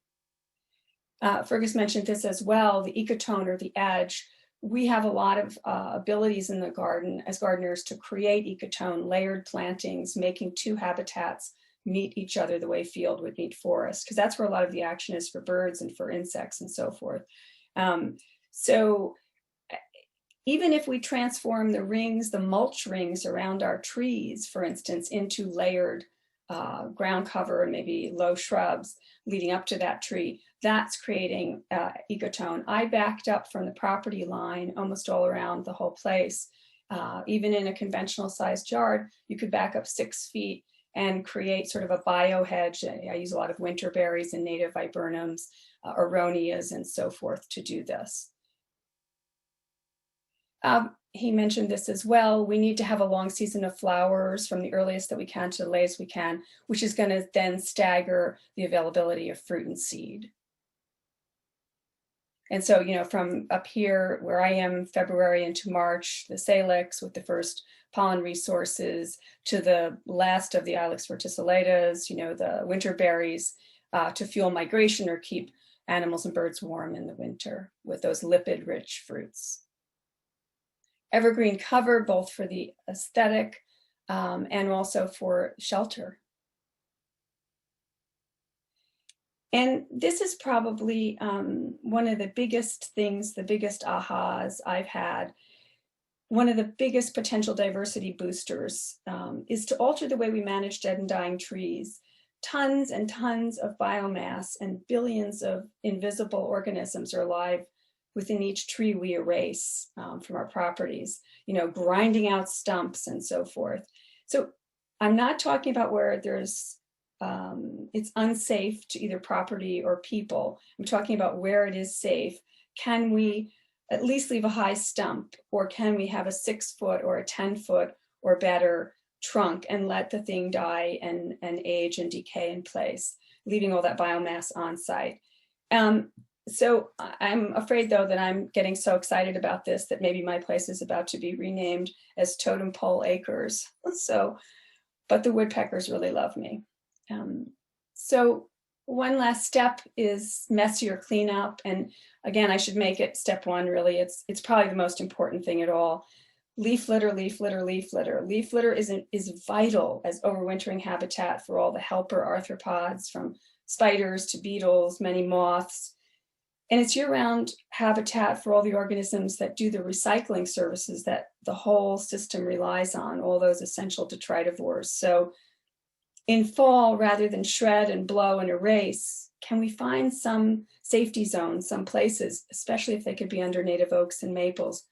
Fergus mentioned this as well, the ecotone, or the edge. We have a lot of abilities in the garden as gardeners to create ecotone, layered plantings, making 2 habitats meet each other the way field would meet forest, because that's where a lot of the action is for birds and for insects and so forth. So even if we transform the rings, the mulch rings around our trees, for instance, into layered ground cover, maybe low shrubs leading up to that tree, that's creating ecotone. I backed up from the property line almost all around the whole place. Even in a conventional sized yard, you could back up 6 feet and create sort of a bio hedge. I use a lot of winter berries and native viburnums, aronias, and so forth to do this. He mentioned this as well. We need to have a long season of flowers from the earliest that we can to the latest we can, which is going to then stagger the availability of fruit and seed. And so, from up here where I am, February into March, the salix with the first pollen resources, to the last of the Ilex verticillata, the winter berries, to fuel migration or keep animals and birds warm in the winter with those lipid-rich fruits. Evergreen cover, both for the aesthetic and also for shelter. And this is probably one of the biggest things, the biggest ahas I've had. One of the biggest potential diversity boosters is to alter the way we manage dead and dying trees. Tons and tons of biomass and billions of invisible organisms are alive within each tree we erase from our properties, grinding out stumps and so forth. So I'm not talking about where there's it's unsafe to either property or people. I'm talking about where it is safe. Can we at least leave a high stump, or can we have a 6-foot or a 10-foot or better trunk and let the thing die and age and decay in place, leaving all that biomass on site? So I'm afraid, though, that I'm getting so excited about this that maybe my place is about to be renamed as Totem Pole Acres. But the woodpeckers really love me. So one last step is messier cleanup. And again, I should make it step 1, really. It's probably the most important thing at all. Leaf litter, leaf litter, leaf litter. Leaf litter is vital as overwintering habitat for all the helper arthropods, from spiders to beetles, many moths. And it's year-round habitat for all the organisms that do the recycling services that the whole system relies on, all those essential detritivores. So in fall, rather than shred and blow and erase, can we find some safety zones, some places, especially if they could be under native oaks and maples,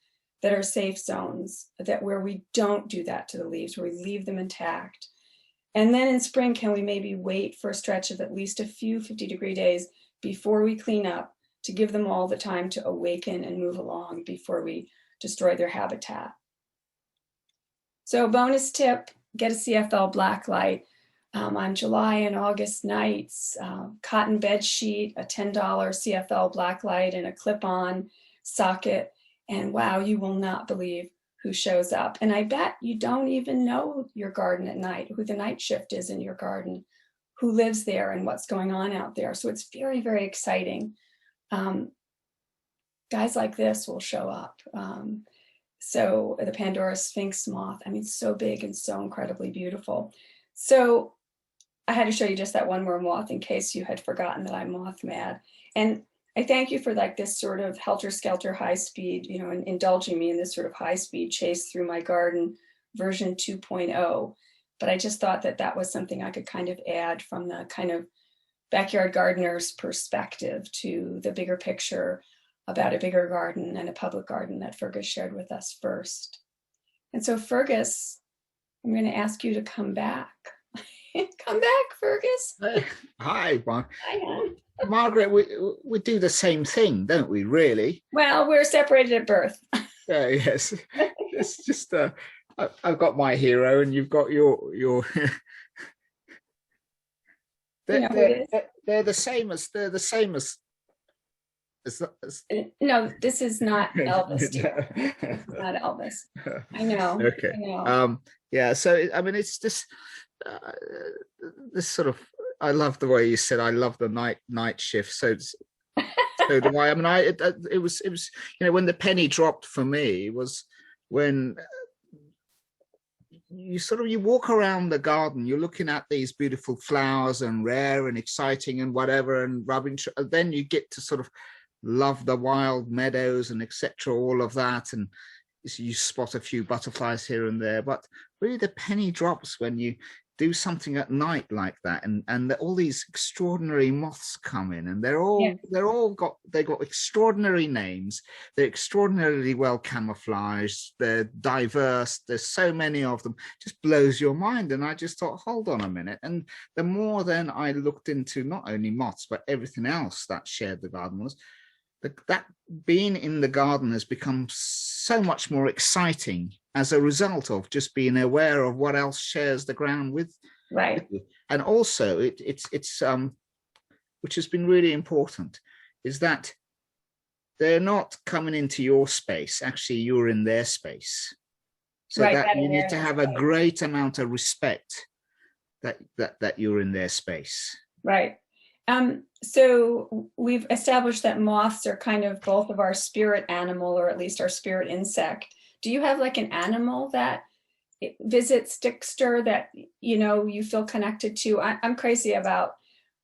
that are safe zones, where we don't do that to the leaves, where we leave them intact? And then in spring, can we maybe wait for a stretch of at least a few 50-degree days before we clean up, to give them all the time to awaken and move along before we destroy their habitat? So bonus tip, get a CFL blacklight. On July and August nights, cotton bed sheet, a $10 CFL blacklight, and a clip-on socket. And wow, you will not believe who shows up. And I bet you don't even know your garden at night, who the night shift is in your garden, who lives there and what's going on out there. So it's very, very exciting. Guys like this will show up. So the Pandora Sphinx moth, so big and so incredibly beautiful. So I had to show you just that one more moth in case you had forgotten that I'm moth mad. And I thank you for this sort of helter-skelter high speed, and indulging me in this sort of high speed chase through my garden version 2.0. But I just thought that was something I could kind of add from the kind of backyard gardener's perspective to the bigger picture about a bigger garden and a public garden that Fergus shared with us first. And so Fergus, I'm going to ask you to come back. Come back, Fergus. Hi, Margaret. We do the same thing, don't we, really? Well, we're separated at birth. Yes. It's just I've got my hero, and you've got your. They're the same as No, this is not Elvis. It's not Elvis. I know. Okay. I know. Yeah. So I mean, it's just this sort of. I love the way you said. I love the night shift. So do I. I mean, it was when the penny dropped for me was when you walk around the garden, you're looking at these beautiful flowers and rare and exciting and whatever and rubbing. Then you get to sort of love the wild meadows and etc. All of that, and you spot a few butterflies here and there. But really, the penny drops when you do something at night like that, and all these extraordinary moths come in, and they've got extraordinary names. They're extraordinarily well camouflaged. They're diverse. There's so many of them. Just blows your mind. And I just thought, hold on a minute. And the more then I looked into not only moths but everything else that shared the garden was that being in the garden has become so much more exciting as a result of just being aware of what else shares the ground with you. And also it's which has been really important is that they're not coming into your space. Actually, you're in their space. So that you need to have a great amount of respect that you're in their space. Right. So we've established that moths are kind of both of our spirit animal, or at least our spirit insect. Do you have like an animal that visits Dixter that you feel connected to? I'm crazy about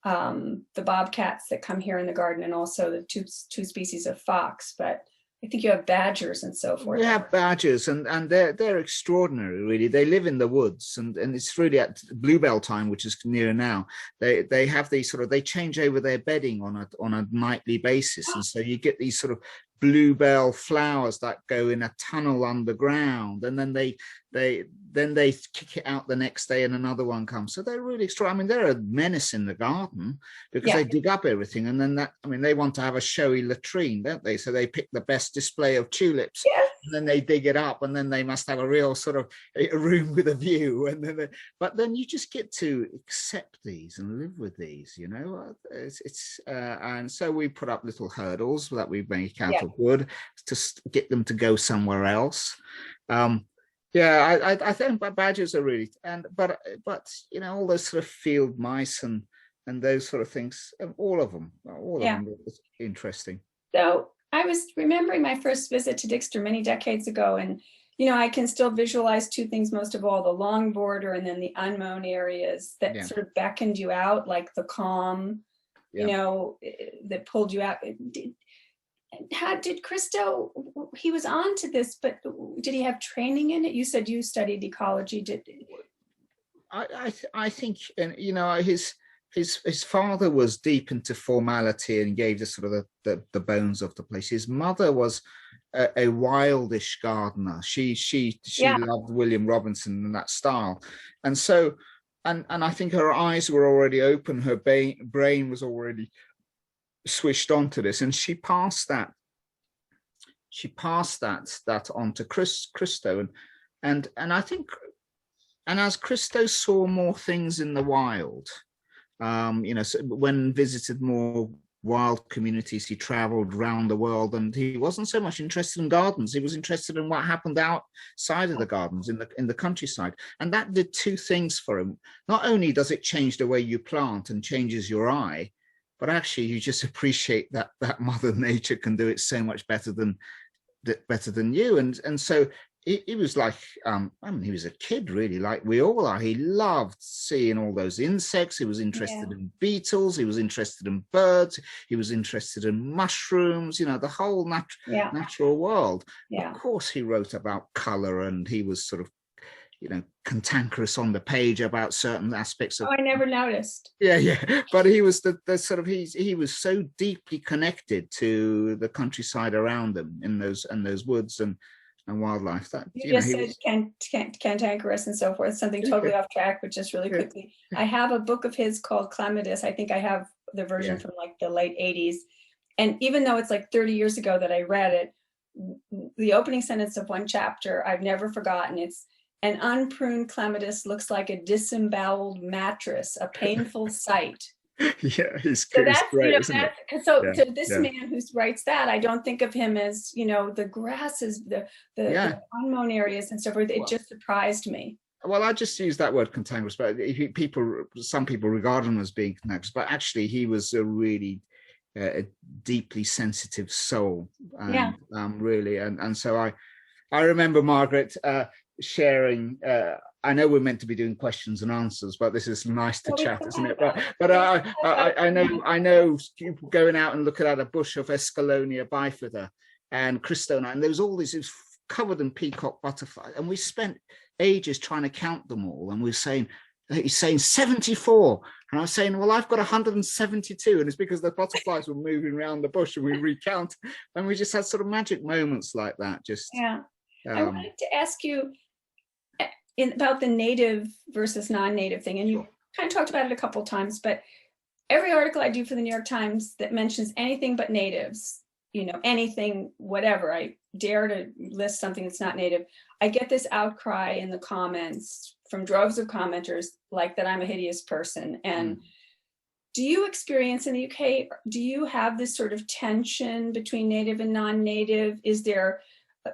the bobcats that come here in the garden, and also the two species of fox, but I think you have badgers and so forth. We have badgers, and they're extraordinary, really. They live in the woods, and it's really at bluebell time, which is near now. They have these they change over their bedding on a nightly basis, and so you get these sort of bluebell flowers that go in a tunnel underground, and then they kick it out the next day and another one comes. So they're really extra. I mean, they're a menace in the garden because they dig up everything, and then they want to have a showy latrine, don't they? So they pick the best display of tulips, and then they dig it up, and then they must have a real sort of a room with a view, and then but then you just get to accept these and live with these, and so we put up little hurdles that we make out of wood to get them to go somewhere else. I think badgers are really, but all those sort of field mice and those sort of things, all of them is interesting. So I was remembering my first visit to Dixter many decades ago, and I can still visualize two things most of all: the long border and then the unmown areas that sort of beckoned you out, like the calm, that pulled you out. How did Christo, he was on to this, but did he have training in it? You said you studied ecology. I think, and his father was deep into formality and gave the sort of the bones of the place. His mother was a wildish gardener. She loved William Robinson and that style, and so and I think her eyes were already open. Her brain was already switched onto this, and she passed that on to Christo, and I think, and as Christo saw more things in the wild, so when visited more wild communities, he traveled around the world, and he wasn't so much interested in gardens. He was interested in what happened outside of the gardens, in the countryside, and that did two things for him. Not only does it change the way you plant and changes your eye, but actually you just appreciate that Mother Nature can do it so much better than you. And so he was like, he was a kid, really, like we all are. He loved seeing all those insects. He was interested in beetles. He was interested in birds. He was interested in mushrooms, the whole natural world. Of course, he wrote about color, and he was sort of, cantankerous on the page about certain aspects of. I never noticed. But he was the sort of he was so deeply connected to the countryside around him in those woods and wildlife that you just said cantankerous and so forth. Something totally off track, but just really quickly. I have a book of his called Clematis. I think I have the version from like the late 80s, and even though it's like 30 years ago that I read it, the opening sentence of one chapter I've never forgotten. An unpruned clematis looks like a disemboweled mattress, a painful sight. Yeah, he's So great, isn't it? so Yeah, to this yeah. man who writes that, I don't think of him as, the grasses, the unmown areas and so forth. It just surprised me. Well, I just use that word cantankerous, but some people regard him as being cantankerous, but actually he was a really a deeply sensitive soul, and really, and so I remember Margaret sharing. I know we're meant to be doing questions and answers, but this is nice to chat, isn't it? But I know people going out and looking at a bush of Escalonia bifida and Cristona, and there was all these, it was covered in peacock butterflies, and we spent ages trying to count them all, and he's saying 74, and I was saying, well, I've got 172, and it's because the butterflies were moving around the bush, and we recount, and we just had sort of magic moments like that. I wanted to ask you about the native versus non-native thing, and you kind of talked about it a couple of times, but every article I do for the New York Times that mentions anything but natives, anything, whatever, I dare to list something that's not native, I get this outcry in the comments from droves of commenters like that I'm a hideous person. And do you experience in the UK, do you have this sort of tension between native and non-native? Is there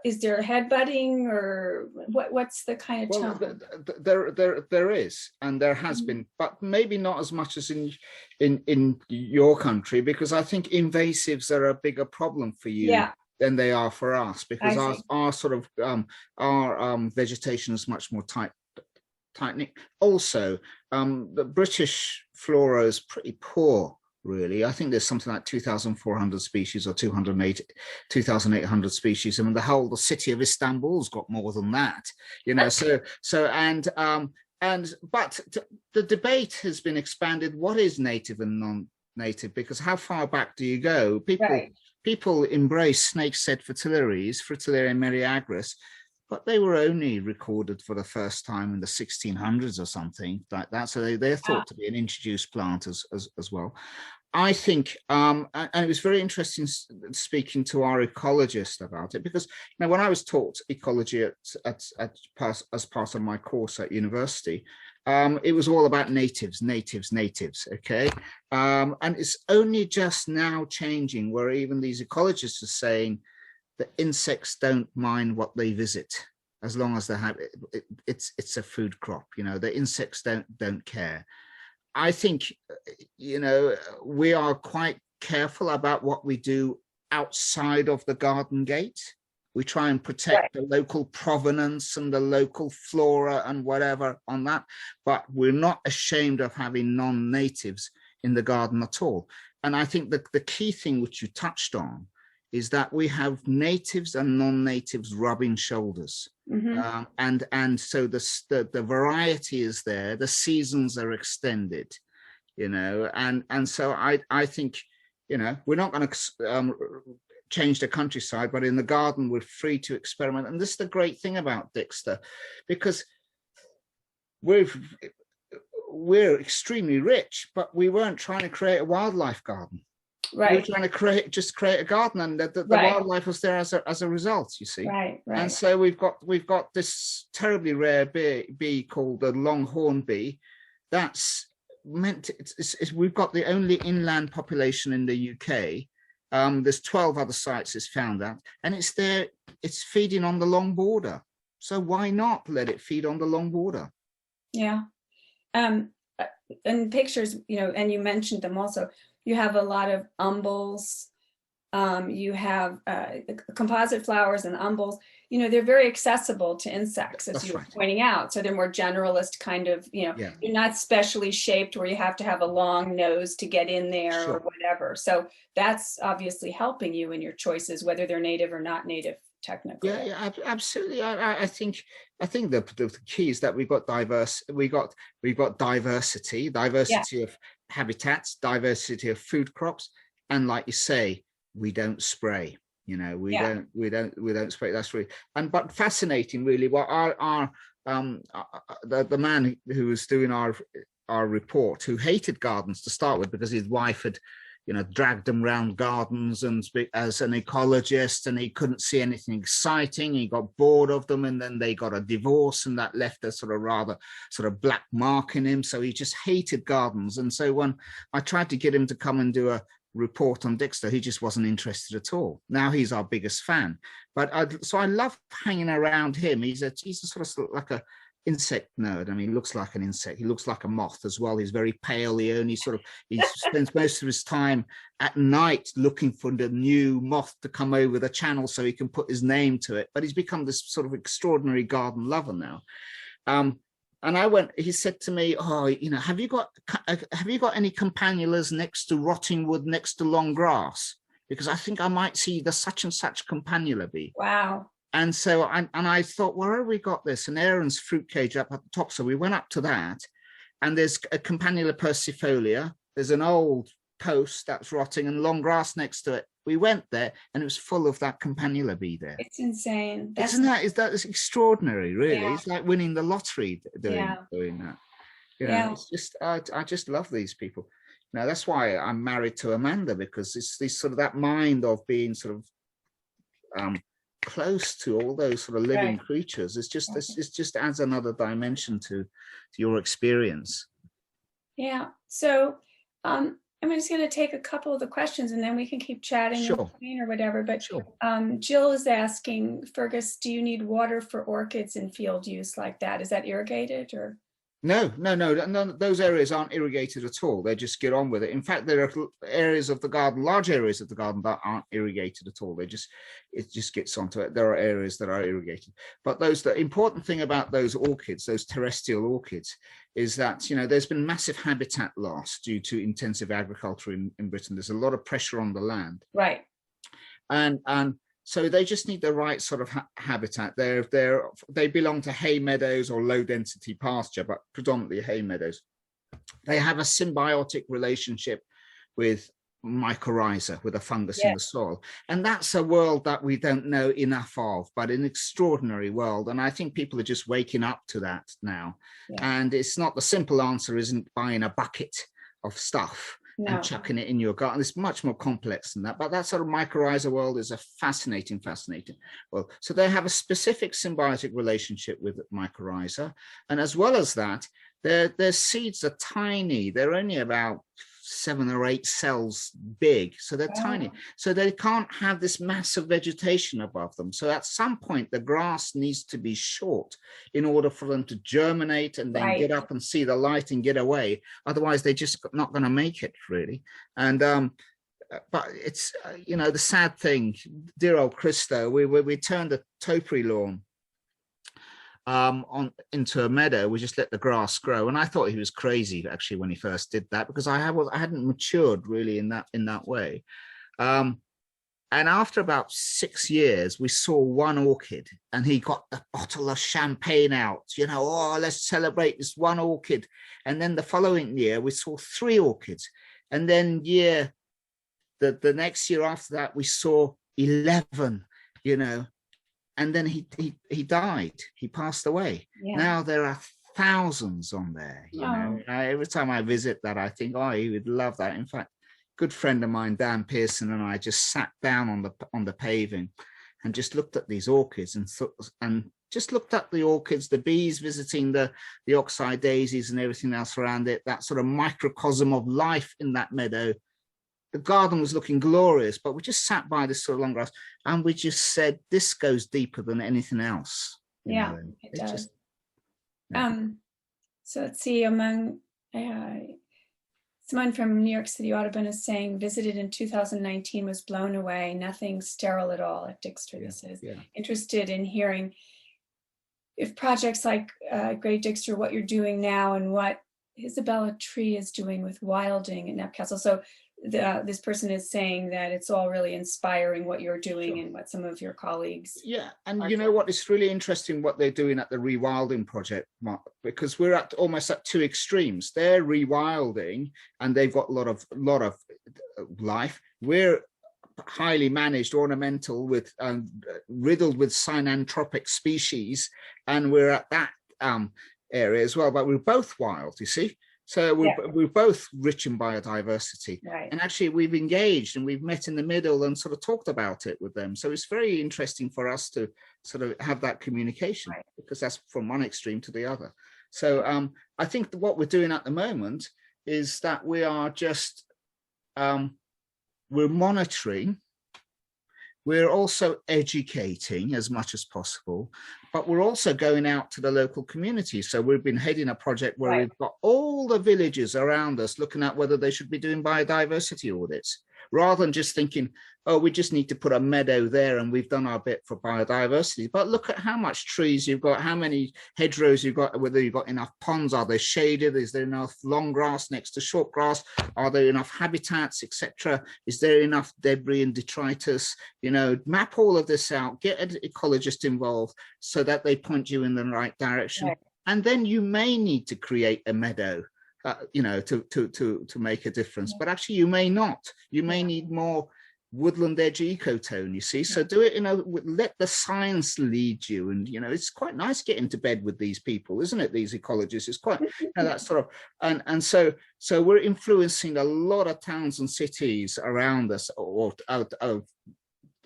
headbutting, or what's the kind of tone? There is, and there has been, but maybe not as much as in your country, because I think invasives are a bigger problem for you than they are for us, because our sort of our vegetation is much more tightening. Also, the British flora is pretty poor. Really, I think there's something like 2,400 species or 2,800 species. I mean, the city of Istanbul's got more than that, but the debate has been expanded. What is native and non-native? Because how far back do you go? People embrace snake-said fritillaries, Fritillaria meleagris, but they were only recorded for the first time in the 1600s or something like that. So they're thought to be an introduced plant as well. I think, and it was very interesting speaking to our ecologist about it, because when I was taught ecology as part of my course at university, it was all about natives, okay? And it's only just now changing, where even these ecologists are saying the insects don't mind what they visit, as long as they have it. It's a food crop, the insects don't care. I think, we are quite careful about what we do outside of the garden gate. We try and protect the local provenance and the local flora and whatever on that, but we're not ashamed of having non-natives in the garden at all. And I think that the key thing which you touched on is that we have natives and non-natives rubbing shoulders. And so the variety is there, the seasons are extended, and so I think, we're not going to change the countryside, but in the garden we're free to experiment. And this is the great thing about Dixter, because we're extremely rich, but we weren't trying to create a wildlife garden. We were trying to create a garden, and the wildlife was there as a result, you see. And so we've got this terribly rare bee called the longhorn bee. That's meant we've got the only inland population in the UK. There's 12 other sites it's found at, and it's there. It's feeding on the long border. So why not let it feed on the long border? Yeah. And pictures, and you mentioned them also. You have a lot of umbels. You have composite flowers and umbels. They're very accessible to insects, as you were pointing out. So they're more generalist kind of, you're not specially shaped where you have to have a long nose to get in there or whatever. So that's obviously helping you in your choices, whether they're native or not native technically. Yeah, absolutely. I think the key is that we've got diversity of habitats, diversity of food crops, and like you say, we don't spray. We don't spray. That's really but fascinating, really. What the man who was doing our report, who hated gardens to start with because his wife dragged them around gardens and as an ecologist, and he couldn't see anything exciting. He got bored of them, and then they got a divorce, and that left a sort of rather sort of black mark in him. So he just hated gardens. And so when I tried to get him to come and do a report on Dixter, he just wasn't interested at all. Now he's our biggest fan. But so I love hanging around him. He's a sort of like a insect nerd. I mean, he looks like an insect. He looks like a moth as well. He's very pale. He spends most of his time at night looking for the new moth to come over the channel so he can put his name to it. But he's become this sort of extraordinary garden lover now. And he said to me, oh, have you got any campanulas next to rotting wood, next to long grass? Because I think I might see the such and such campanula bee. Wow. And so I thought, where have we got this? And Aaron's fruit cage up at the top. So we went up to that, and there's a campanula persifolia. There's an old post that's rotting and long grass next to it. We went there, and it was full of that campanula bee there. It's insane. It's extraordinary, really. Yeah. It's like winning the lottery doing that. It's just, I just love these people. That's why I'm married to Amanda, because it's this sort of that mind of being sort of close to all those sort of living creatures. It just adds another dimension to your experience. Yeah. So I'm just going to take a couple of the questions, and then we can keep chatting or whatever. But Jill is asking, Fergus, do you need water for orchids in field use like that? Is that irrigated or? No, those areas aren't irrigated at all. They just get on with it. In fact, there are areas of the garden, large areas of the garden, that aren't irrigated at all. It just gets onto it. There are areas that are irrigated. But the important thing about those orchids, those terrestrial orchids, is that, there's been massive habitat loss due to intensive agriculture in Britain. There's a lot of pressure on the land. Right. And so they just need the right sort of habitat. They belong to hay meadows or low density pasture, but predominantly hay meadows. They have a symbiotic relationship with mycorrhiza, with a fungus in the soil. And that's a world that we don't know enough of, but an extraordinary world. And I think people are just waking up to that now. Yeah. And it's not, the simple answer isn't buying a bucket of stuff and chucking it in your garden. It's much more complex than that. But that sort of mycorrhiza world is a fascinating world. So they have a specific symbiotic relationship with mycorrhiza. And as well as that, their seeds are tiny. They're only about 7 or 8 cells big, so they're tiny, so they can't have this massive vegetation above them. So at some point the grass needs to be short in order for them to germinate and then get up and see the light and get away. Otherwise they're just not going to make it, really. And but it's the sad thing, dear old Christo, we turned a topiary lawn into a meadow. We just let the grass grow, and I thought he was crazy actually when he first did that, because I hadn't matured really in that way. And after about 6 years, we saw one orchid, and he got the bottle of champagne out. Let's celebrate this one orchid. And then the following year, we saw 3 orchids, and then the next year after that, we saw 11. And then he died. He passed away. Yeah. Now there are thousands on there. Every time I visit that, I think, he would love that. In fact, a good friend of mine, Dan Pearson, and I just sat down on the paving and just looked at these orchids and just looked at the orchids, the bees visiting the oxeye daisies and everything else around it. That sort of microcosm of life in that meadow. The garden was looking glorious, but we just sat by this sort of long grass, and we just said, this goes deeper than anything else. It does. So let's see, among someone from New York City Audubon is saying, visited in 2019, was blown away, nothing sterile at all at Dixter. This is interested in hearing if projects like Great Dixter, what you're doing now and what Isabella Tree is doing with wilding in Newcastle. So this person is saying that it's all really inspiring what you're doing and what some of your colleagues. Yeah, and you know what? It's really interesting what they're doing at the rewilding project, Mark, because we're almost at 2 extremes. They're rewilding and they've got a lot of life. We're highly managed, ornamental, with riddled with synanthropic species, and we're at that area as well. But we're both wild, you see. So we're both rich in biodiversity. Right. And actually we've engaged and we've met in the middle and sort of talked about it with them. So it's very interesting for us to sort of have that communication, right, because that's from one extreme to the other. So I think what we're doing at the moment is that we are just, we're monitoring. We're also educating as much as possible, but we're also going out to the local community. So we've been heading a project where right, we've got all the villages around us looking at whether they should be doing biodiversity audits, rather than just thinking, oh, we just need to put a meadow there and we've done our bit for biodiversity. But look at how much trees you've got, how many hedgerows you've got, whether you've got enough ponds, are they shaded, is there enough long grass next to short grass, are there enough habitats, etc. Is there enough debris and detritus? You know, map all of this out, get an ecologist involved so that they point you in the right direction. right. And then you may need to create a meadow, you know, to make a difference. But actually you may not. You may need more woodland edge ecotone, you see. So do it, you know, let the science lead you. And, you know, it's quite nice getting to bed with these people, isn't it? These ecologists, it's quite, you know, that sort of, and so we're influencing a lot of towns and cities around us, or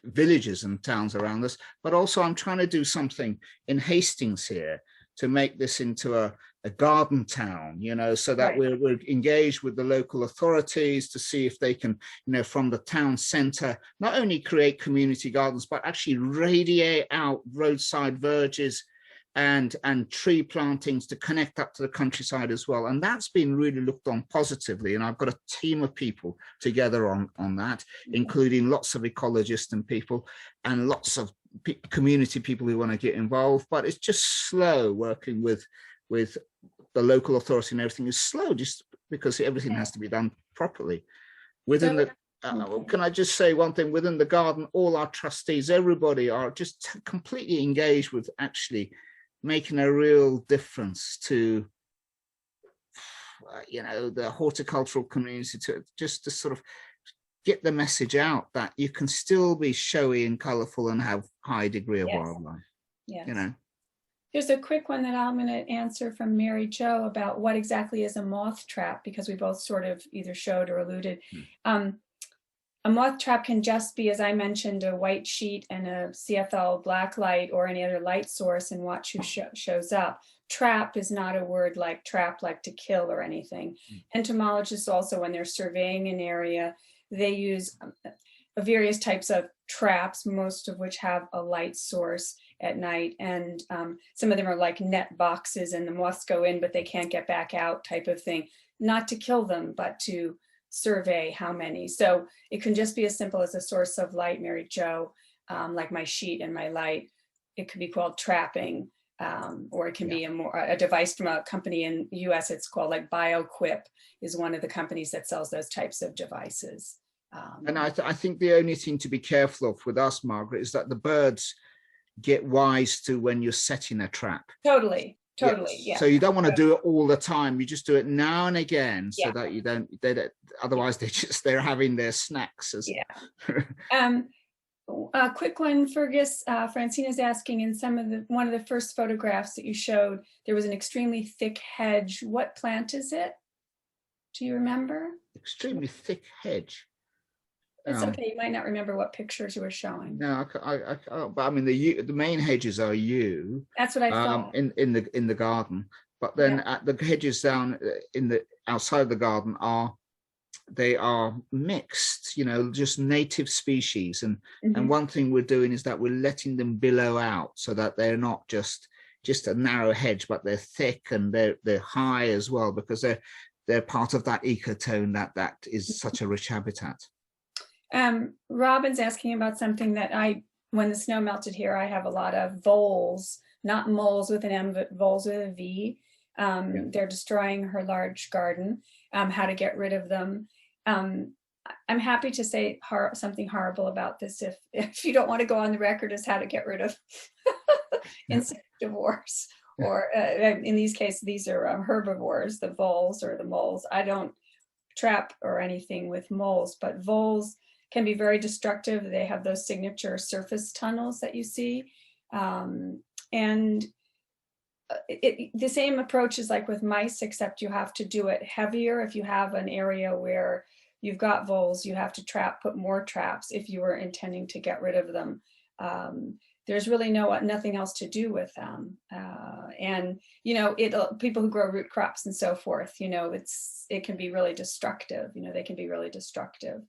villages and towns around us. But also I'm trying to do something in Hastings here to make this into a garden town, you know, so that we're engaged with the local authorities to see if they can, you know, from the town centre, not only create community gardens, but actually radiate out roadside verges and tree plantings to connect up to the countryside as well. And that's been really looked on positively. And I've got a team of people together on that, including lots of ecologists and people, and lots of community people who want to get involved. But it's just slow working with the local authority, and everything is slow just because everything has to be done properly. Within the can I just say one thing? Within the garden, all our trustees, everybody are just completely engaged with actually making a real difference to you know, the horticultural community, to sort of get the message out that you can still be showy and colorful and have high degree of wildlife. Yes. You know. Here's a quick one that I'm going to answer from Mary Jo about what exactly is a moth trap, because we both sort of either showed or alluded. A moth trap can just be, as I mentioned, a white sheet and a CFL black light or any other light source, and watch who shows up. Trap is not a word like trap, like to kill or anything. Entomologists also, when they're surveying an area, they use various types of traps, most of which have a light source at night. And some of them are like net boxes, and the moths go in, but they can't get back out type of thing. Not to kill them, but to survey how many. So it can just be as simple as a source of light, Mary Jo, like my sheet and my light. It could be called trapping, or it can be a device from a company in the US. It's called like BioQuip, is one of the companies that sells those types of devices. And I think the only thing to be careful of with us, Margaret, is that the birds get wise to when you're setting a trap. Totally. Yeah. So you don't want to do it all the time. You just do it now and again, so that you don't. Otherwise, they're having their snacks. A quick one, Fergus. Francina's asking, in one of the first photographs that you showed, there was an extremely thick hedge. What plant is it? Do you remember? Extremely thick hedge. It's okay. You might not remember what pictures you were showing. No, but I mean the main hedges are yew. That's what I thought. In the garden, but then at the hedges down outside the garden they are mixed. You know, just native species. And one thing we're doing is that we're letting them billow out so that they're not just a narrow hedge, but they're thick and they're high as well, because they're part of that ecotone that is such a rich habitat. Robin's asking about something that when the snow melted here, I have a lot of voles, not moles with an M, but voles with a V. They're destroying her large garden. How to get rid of them. I'm happy to say something horrible about this if you don't want to go on the record as how to get rid of insectivores. Or in these cases, these are herbivores, the voles or the moles. I don't trap or anything with moles, but voles can be very destructive. They have those signature surface tunnels that you see. And the same approach is like with mice, except you have to do it heavier. If you have an area where you've got voles, you have to put more traps if you were intending to get rid of them. There's really nothing else to do with them. And, people who grow root crops and so forth, it can be really destructive, they can be really destructive.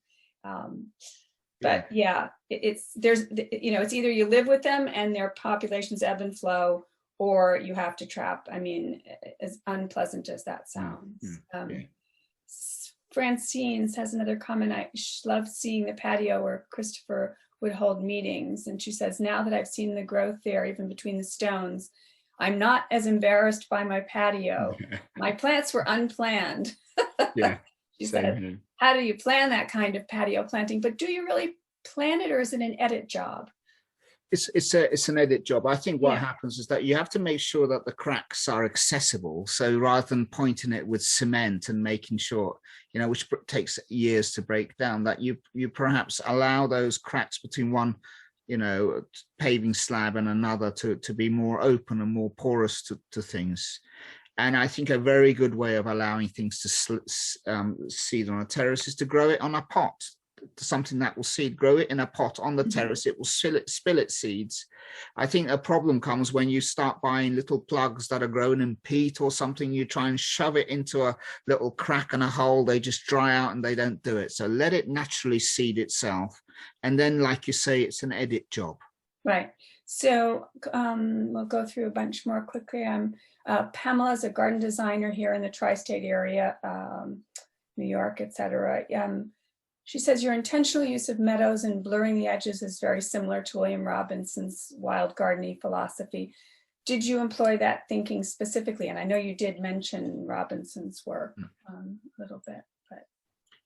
But yeah, it's either you live with them and their populations ebb and flow, or you have to trap. I mean, as unpleasant as that sounds. Francine has another comment. I love seeing the patio where Christopher would hold meetings. And she says, now that I've seen the growth there, even between the stones, I'm not as embarrassed by my patio. My plants were unplanned. Yeah. She said, how do you plan that kind of patio planting? But do you really plan it, or is it an edit job? It's an edit job. I think what happens is that you have to make sure that the cracks are accessible. So rather than pointing it with cement and making sure, which takes years to break down, that you perhaps allow those cracks between one, paving slab and another to be more open and more porous to things. And I think a very good way of allowing things to seed on a terrace is to grow it on a pot. Something that will seed, grow it in a pot on the terrace, it will spill its seeds. I think a problem comes when you start buying little plugs that are grown in peat or something. You try and shove it into a little crack and a hole, they just dry out and they don't do it. So let it naturally seed itself, and then, like you say, it's an edit job. Right. So we'll go through a bunch more quickly. Pamela's a garden designer here in the tri-state area, New York, etc. She says your intentional use of meadows and blurring the edges is very similar to William Robinson's wild gardening philosophy. Did you employ that thinking specifically? And I know you did mention Robinson's work a little bit, but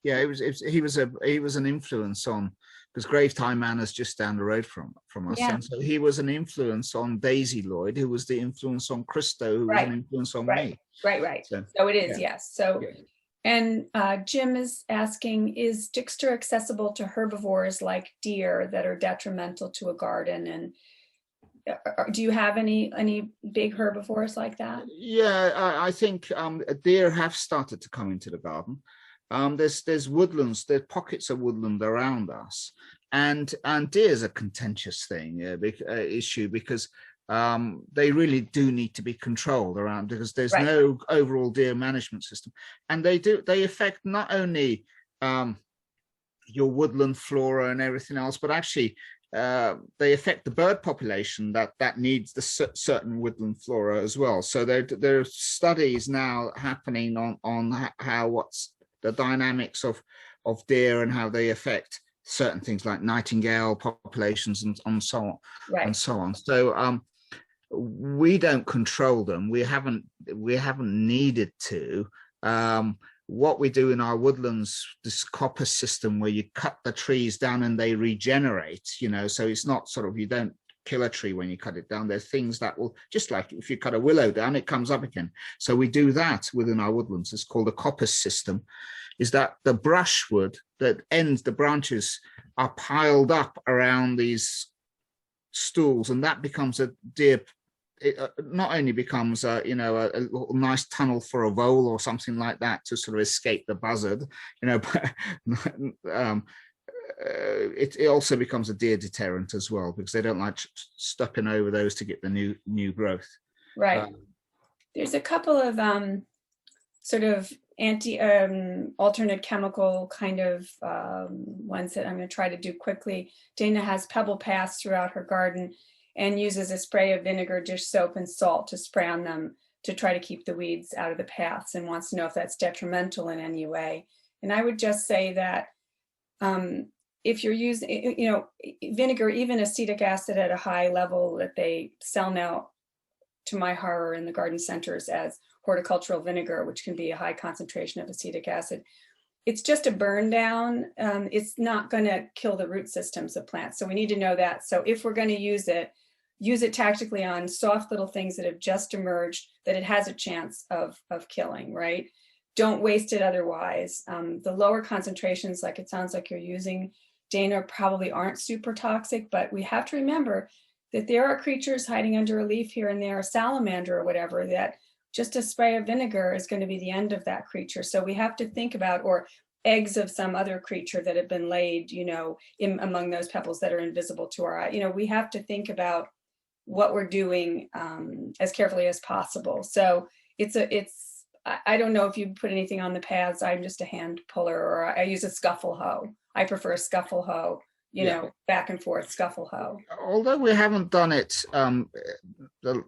yeah, he was an influence on, because Gravetime Manor's just down the road from us, and so he was an influence on Daisy Lloyd, who was the influence on Christo, who was an influence on me. Right. So it is, yes. So. Yeah. And Jim is asking, is Dixter accessible to herbivores like deer that are detrimental to a garden? And do you have any big herbivores like that? Yeah, I think deer have started to come into the garden. There's woodlands, there's pockets of woodland around us, and deer is a contentious issue because they really do need to be controlled around, because there's no overall deer management system, and they affect not only your woodland flora and everything else, but actually they affect the bird population that needs the certain woodland flora as well. So there are studies now happening on what's the dynamics of deer and how they affect certain things like nightingale populations and so on and so on. So we don't control them. We haven't needed to. What we do in our woodlands, this coppice system where you cut the trees down and they regenerate, so it's not sort of, you don't kill a tree when you cut it down. There's things that will, just like if you cut a willow down, it comes up again. So we do that within our woodlands. It's called a coppice system. Is that the brushwood that ends, the branches are piled up around these stools, and that becomes a deer. It not only becomes a nice tunnel for a vole or something like that to sort of escape the buzzard, but it also becomes a deer deterrent as well, because they don't like stepping over those to get the new growth. Right. There's a couple of sort of alternate chemical kind of ones that I'm going to try to do quickly. Dana has pebble paths throughout her garden and uses a spray of vinegar, dish soap, and salt to spray on them to try to keep the weeds out of the paths, and wants to know if that's detrimental in any way. And I would just say that if you're using, vinegar, even acetic acid at a high level that they sell now, to my horror, in the garden centers as horticultural vinegar, which can be a high concentration of acetic acid, it's just a burn down. It's not going to kill the root systems of plants. So we need to know that. So if we're going to use it tactically on soft little things that have just emerged, that it has a chance of killing, right? Don't waste it otherwise. The lower concentrations, like it sounds like you're using, Dana, probably aren't super toxic, but we have to remember that there are creatures hiding under a leaf here and there, a salamander or whatever, that just a spray of vinegar is going to be the end of that creature. So we have to think about, or eggs of some other creature that have been laid, among those pebbles that are invisible to our eye. We have to think about what we're doing as carefully as possible. So I don't know if you put anything on the paths. I'm just a hand puller, or I use a scuffle hoe. I prefer a scuffle hoe, back and forth scuffle hoe. Although we haven't done it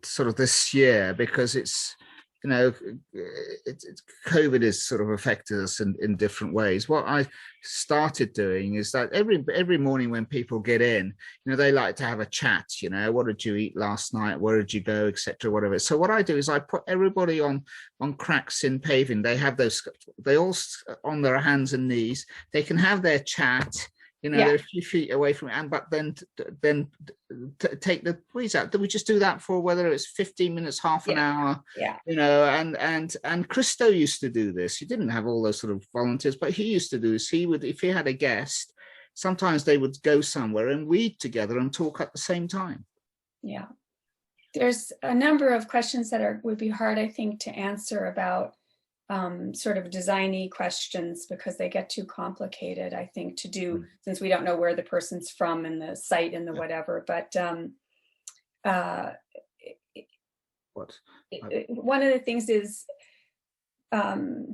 sort of this year, because it's COVID has sort of affected us in different ways. What I started doing is that every morning when people get in, they like to have a chat. What did you eat last night? Where did you go, etc. Whatever. So what I do is I put everybody on cracks in paving. They all on their hands and knees. They can have their chat. They're a few feet away from it, but then take the weeds out. We just do that for whether it's 15 minutes, half an hour, and Christo used to do this. He didn't have all those sort of volunteers, but he used to do this. He would, if he had a guest, sometimes they would go somewhere and weed together and talk at the same time. Yeah. There's a number of questions that would be hard, I think, to answer about sort of designy questions, because they get too complicated, I think, to do, since we don't know where the person's from and the site and the whatever. But one of the things is,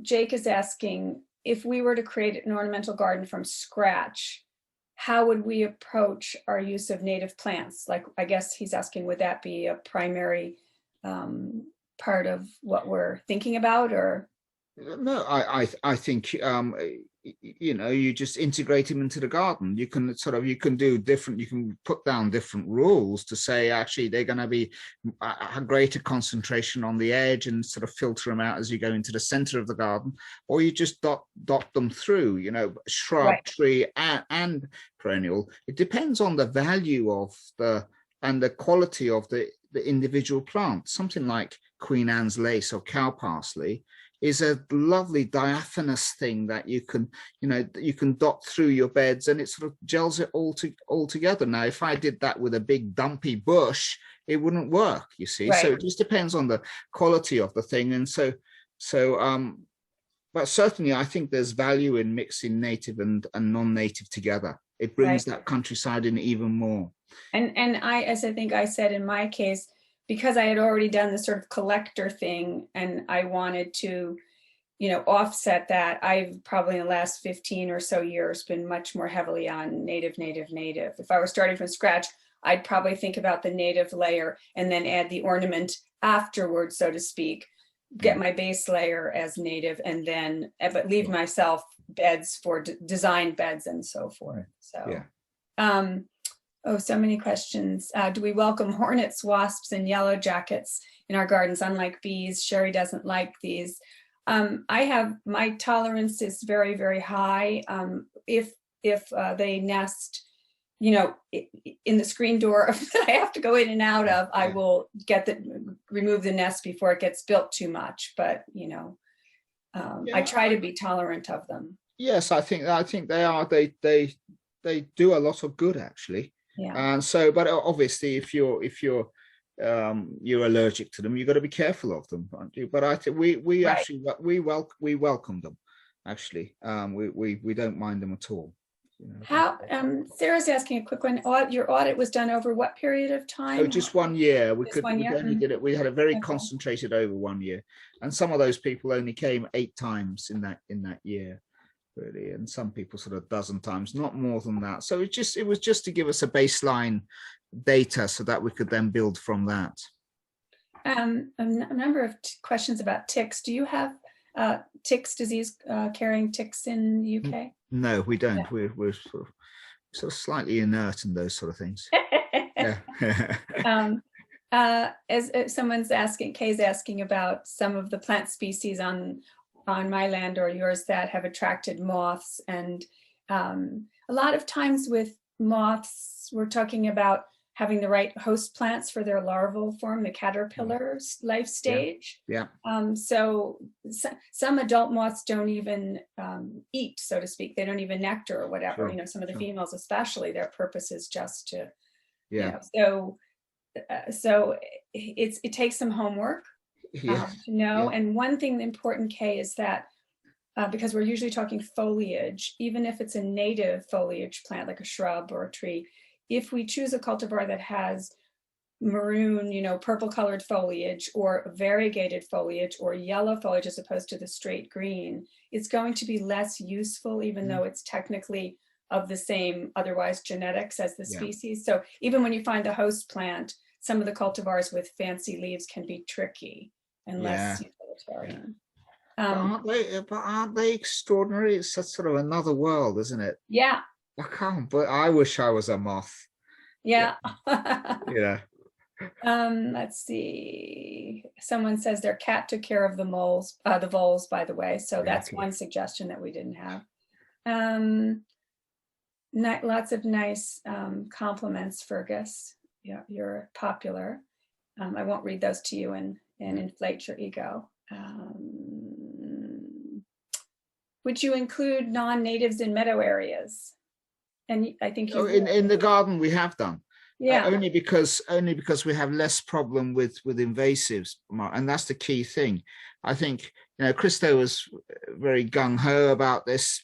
Jake is asking, if we were to create an ornamental garden from scratch, how would we approach our use of native plants? Like, I guess he's asking, would that be a primary part of what we're thinking about, or? No, I think you just integrate them into the garden. You can put down different rules to say actually they're going to be a greater concentration on the edge and sort of filter them out as you go into the center of the garden, or you just dot them through. Shrub, tree, and perennial. It depends on the value and the quality of the individual plant. Something like Queen Anne's lace or cow parsley is a lovely diaphanous thing that you can dot through your beds, and it sort of gels it all together. Now, if I did that with a big dumpy bush, it wouldn't work, you see. So it just depends on the quality of the thing. And but certainly I think there's value in mixing native and non-native together. It brings that countryside in even more. And as I think I said in my case, because I had already done the sort of collector thing and I wanted to, offset that, I've probably in the last 15 or so years been much more heavily on native. If I were starting from scratch, I'd probably think about the native layer and then add the ornament afterwards, so to speak, get my base layer as native, and then, but leave myself beds for design beds and so forth. So, so many questions. Do we welcome hornets, wasps, and yellow jackets in our gardens? Unlike bees, Sherry doesn't like these. My tolerance is very, very high. If they nest, in the screen door that I have to go in and out of, I will remove the nest before it gets built too much. But I try to be tolerant of them. Yes, I think they are. They do a lot of good, actually. Yeah. And so, but obviously, if you're allergic to them, you've got to be careful of them, aren't you? But I think we actually welcome them. Actually, we don't mind them at all. How? Sarah's asking a quick one. Your audit was done over what period of time? Oh, just 1 year. We only did it. We had a very concentrated over 1 year, and some of those people only came 8 times in that year. Really, and some people sort of 12 times, not more than that. So it was just to give us a baseline data so that we could then build from that. A number of questions about ticks. Do you have ticks, disease carrying ticks in the UK? No, we don't. Yeah. We're sort of slightly inert in those sort of things. As someone's asking, Kay's asking about some of the plant species on my land or yours that have attracted moths. And a lot of times with moths, we're talking about having the right host plants for their larval form, the caterpillar's life stage. So some adult moths don't even eat, so to speak. They don't even nectar or whatever. Some of the females especially, their purpose is just to, so So it takes some homework Yes. to know. Yeah. And one thing important, Kay, is that because we're usually talking foliage, even if it's a native foliage plant like a shrub or a tree, if we choose a cultivar that has maroon, purple colored foliage or variegated foliage or yellow foliage as opposed to the straight green, it's going to be less useful, even though it's technically of the same otherwise genetics as the species. So even when you find the host plant, some of the cultivars with fancy leaves can be tricky and less utilitarian. But aren't they extraordinary? It's sort of another world, isn't it? Yeah. I can't, but I wish I was a moth. Yeah. Yeah. Let's see. Someone says their cat took care of the voles, by the way. So that's one suggestion that we didn't have. Lots of nice compliments, Fergus. Yeah, you're popular. I won't read those to you and inflate your ego. Would you include non-natives in meadow areas? And I think in the garden we have done. Yeah. Only because we have less problem with invasives, and that's the key thing. I think Christo was very gung-ho about this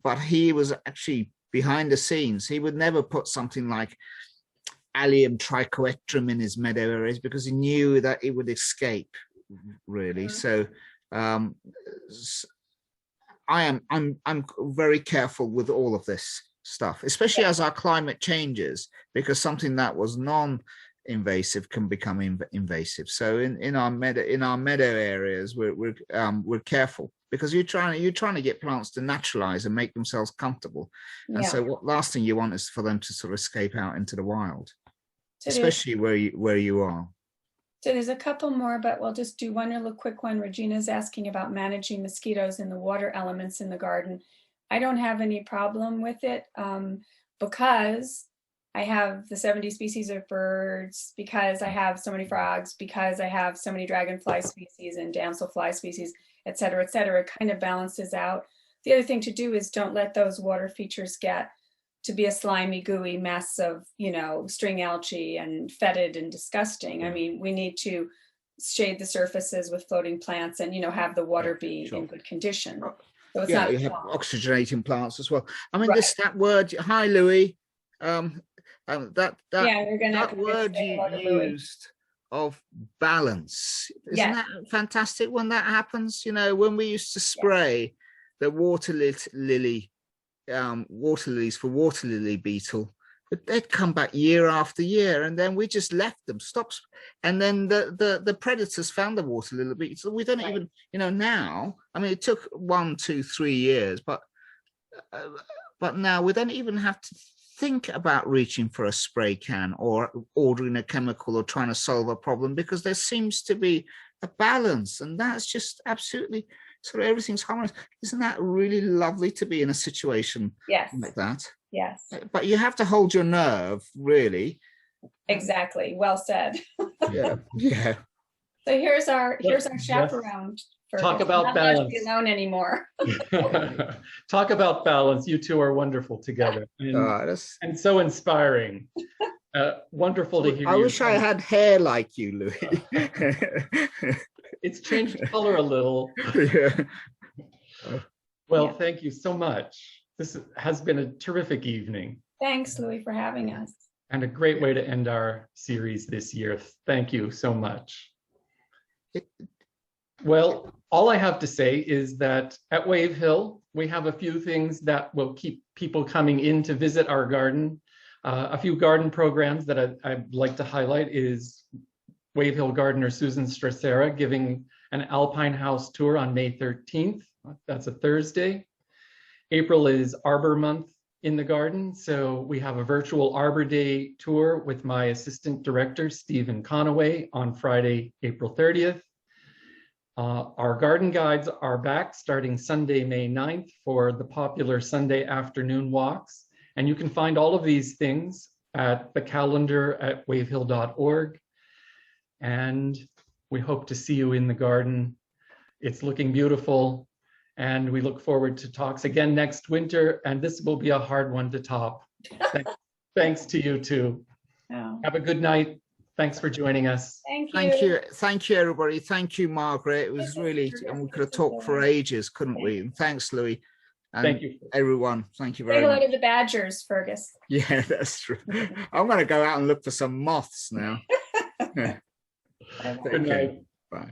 but he was actually behind the scenes. He would never put something like Allium trichoectrum in his meadow areas because he knew that it would escape, really. So I'm very careful with all of this stuff, especially as our climate changes, because something that was non-invasive can become invasive. So in our meadow areas, we're careful, because you're trying to get plants to naturalize and make themselves comfortable. And so what last thing you want is for them to sort of escape out into the wild, especially where you are. So there's a couple more, but we'll just do one real quick one. Regina's asking about managing mosquitoes and the water elements in the garden. I don't have any problem with it because I have the 70 species of birds, because I have so many frogs, because I have so many dragonfly species and damselfly species, et cetera, et cetera. It kind of balances out. The other thing to do is don't let those water features get to be a slimy, gooey mess of, string algae and fetid and disgusting. I mean, we need to shade the surfaces with floating plants and, have the water be in good condition. So it's not you have oxygenating plants as well. I mean, that word, hi, Louis. That word you used of balance, isn't that fantastic when that happens? When we used to spray the water lilies for water lily beetle, but they'd come back year after year, and then we just left them, and then the predators found the water lily beetle. So we don't even, now, I mean, it took 1, 2, 3 years, but now we don't even have to think about reaching for a spray can or ordering a chemical or trying to solve a problem, because there seems to be a balance, and that's just absolutely sort of everything's harmonious. Isn't that really lovely to be in a situation like that? Yes. But you have to hold your nerve, really. Exactly. Well said. Yeah. So here's our chaperone. Talk about balance. Not alone anymore. Talk about balance. You two are wonderful together, and so inspiring. Wonderful to hear. I wish I had hair like you, Louis. It's changed color a little. Well, thank you so much. This has been a terrific evening. Thanks, Louis, for having us. And a great way to end our series this year. Thank you so much. Well, all I have to say is that at Wave Hill, we have a few things that will keep people coming in to visit our garden. A few garden programs that I'd like to highlight is Wave Hill gardener Susan Stracera giving an Alpine House tour on May 13th. That's a Thursday. April is Arbor Month in the garden, so we have a virtual Arbor Day tour with my assistant director, Stephen Conaway, on Friday, April 30th. Our garden guides are back starting Sunday, May 9th for the popular Sunday afternoon walks. And you can find all of these things at the calendar at wavehill.org. And we hope to see you in the garden. It's looking beautiful. And we look forward to talks again next winter. And this will be a hard one to top. Thanks to you too. Oh, Have a good night. Thanks for joining us. thank you. Thank you, everybody. Thank you, Margaret. It was really, and we could have talked for ages, couldn't we? And thanks, Louis. And Thank you. everyone. Thank you Say very hello much. to the badgers, Fergus. Yeah, that's true. I'm going to go out and look for some moths now. Good night. Bye.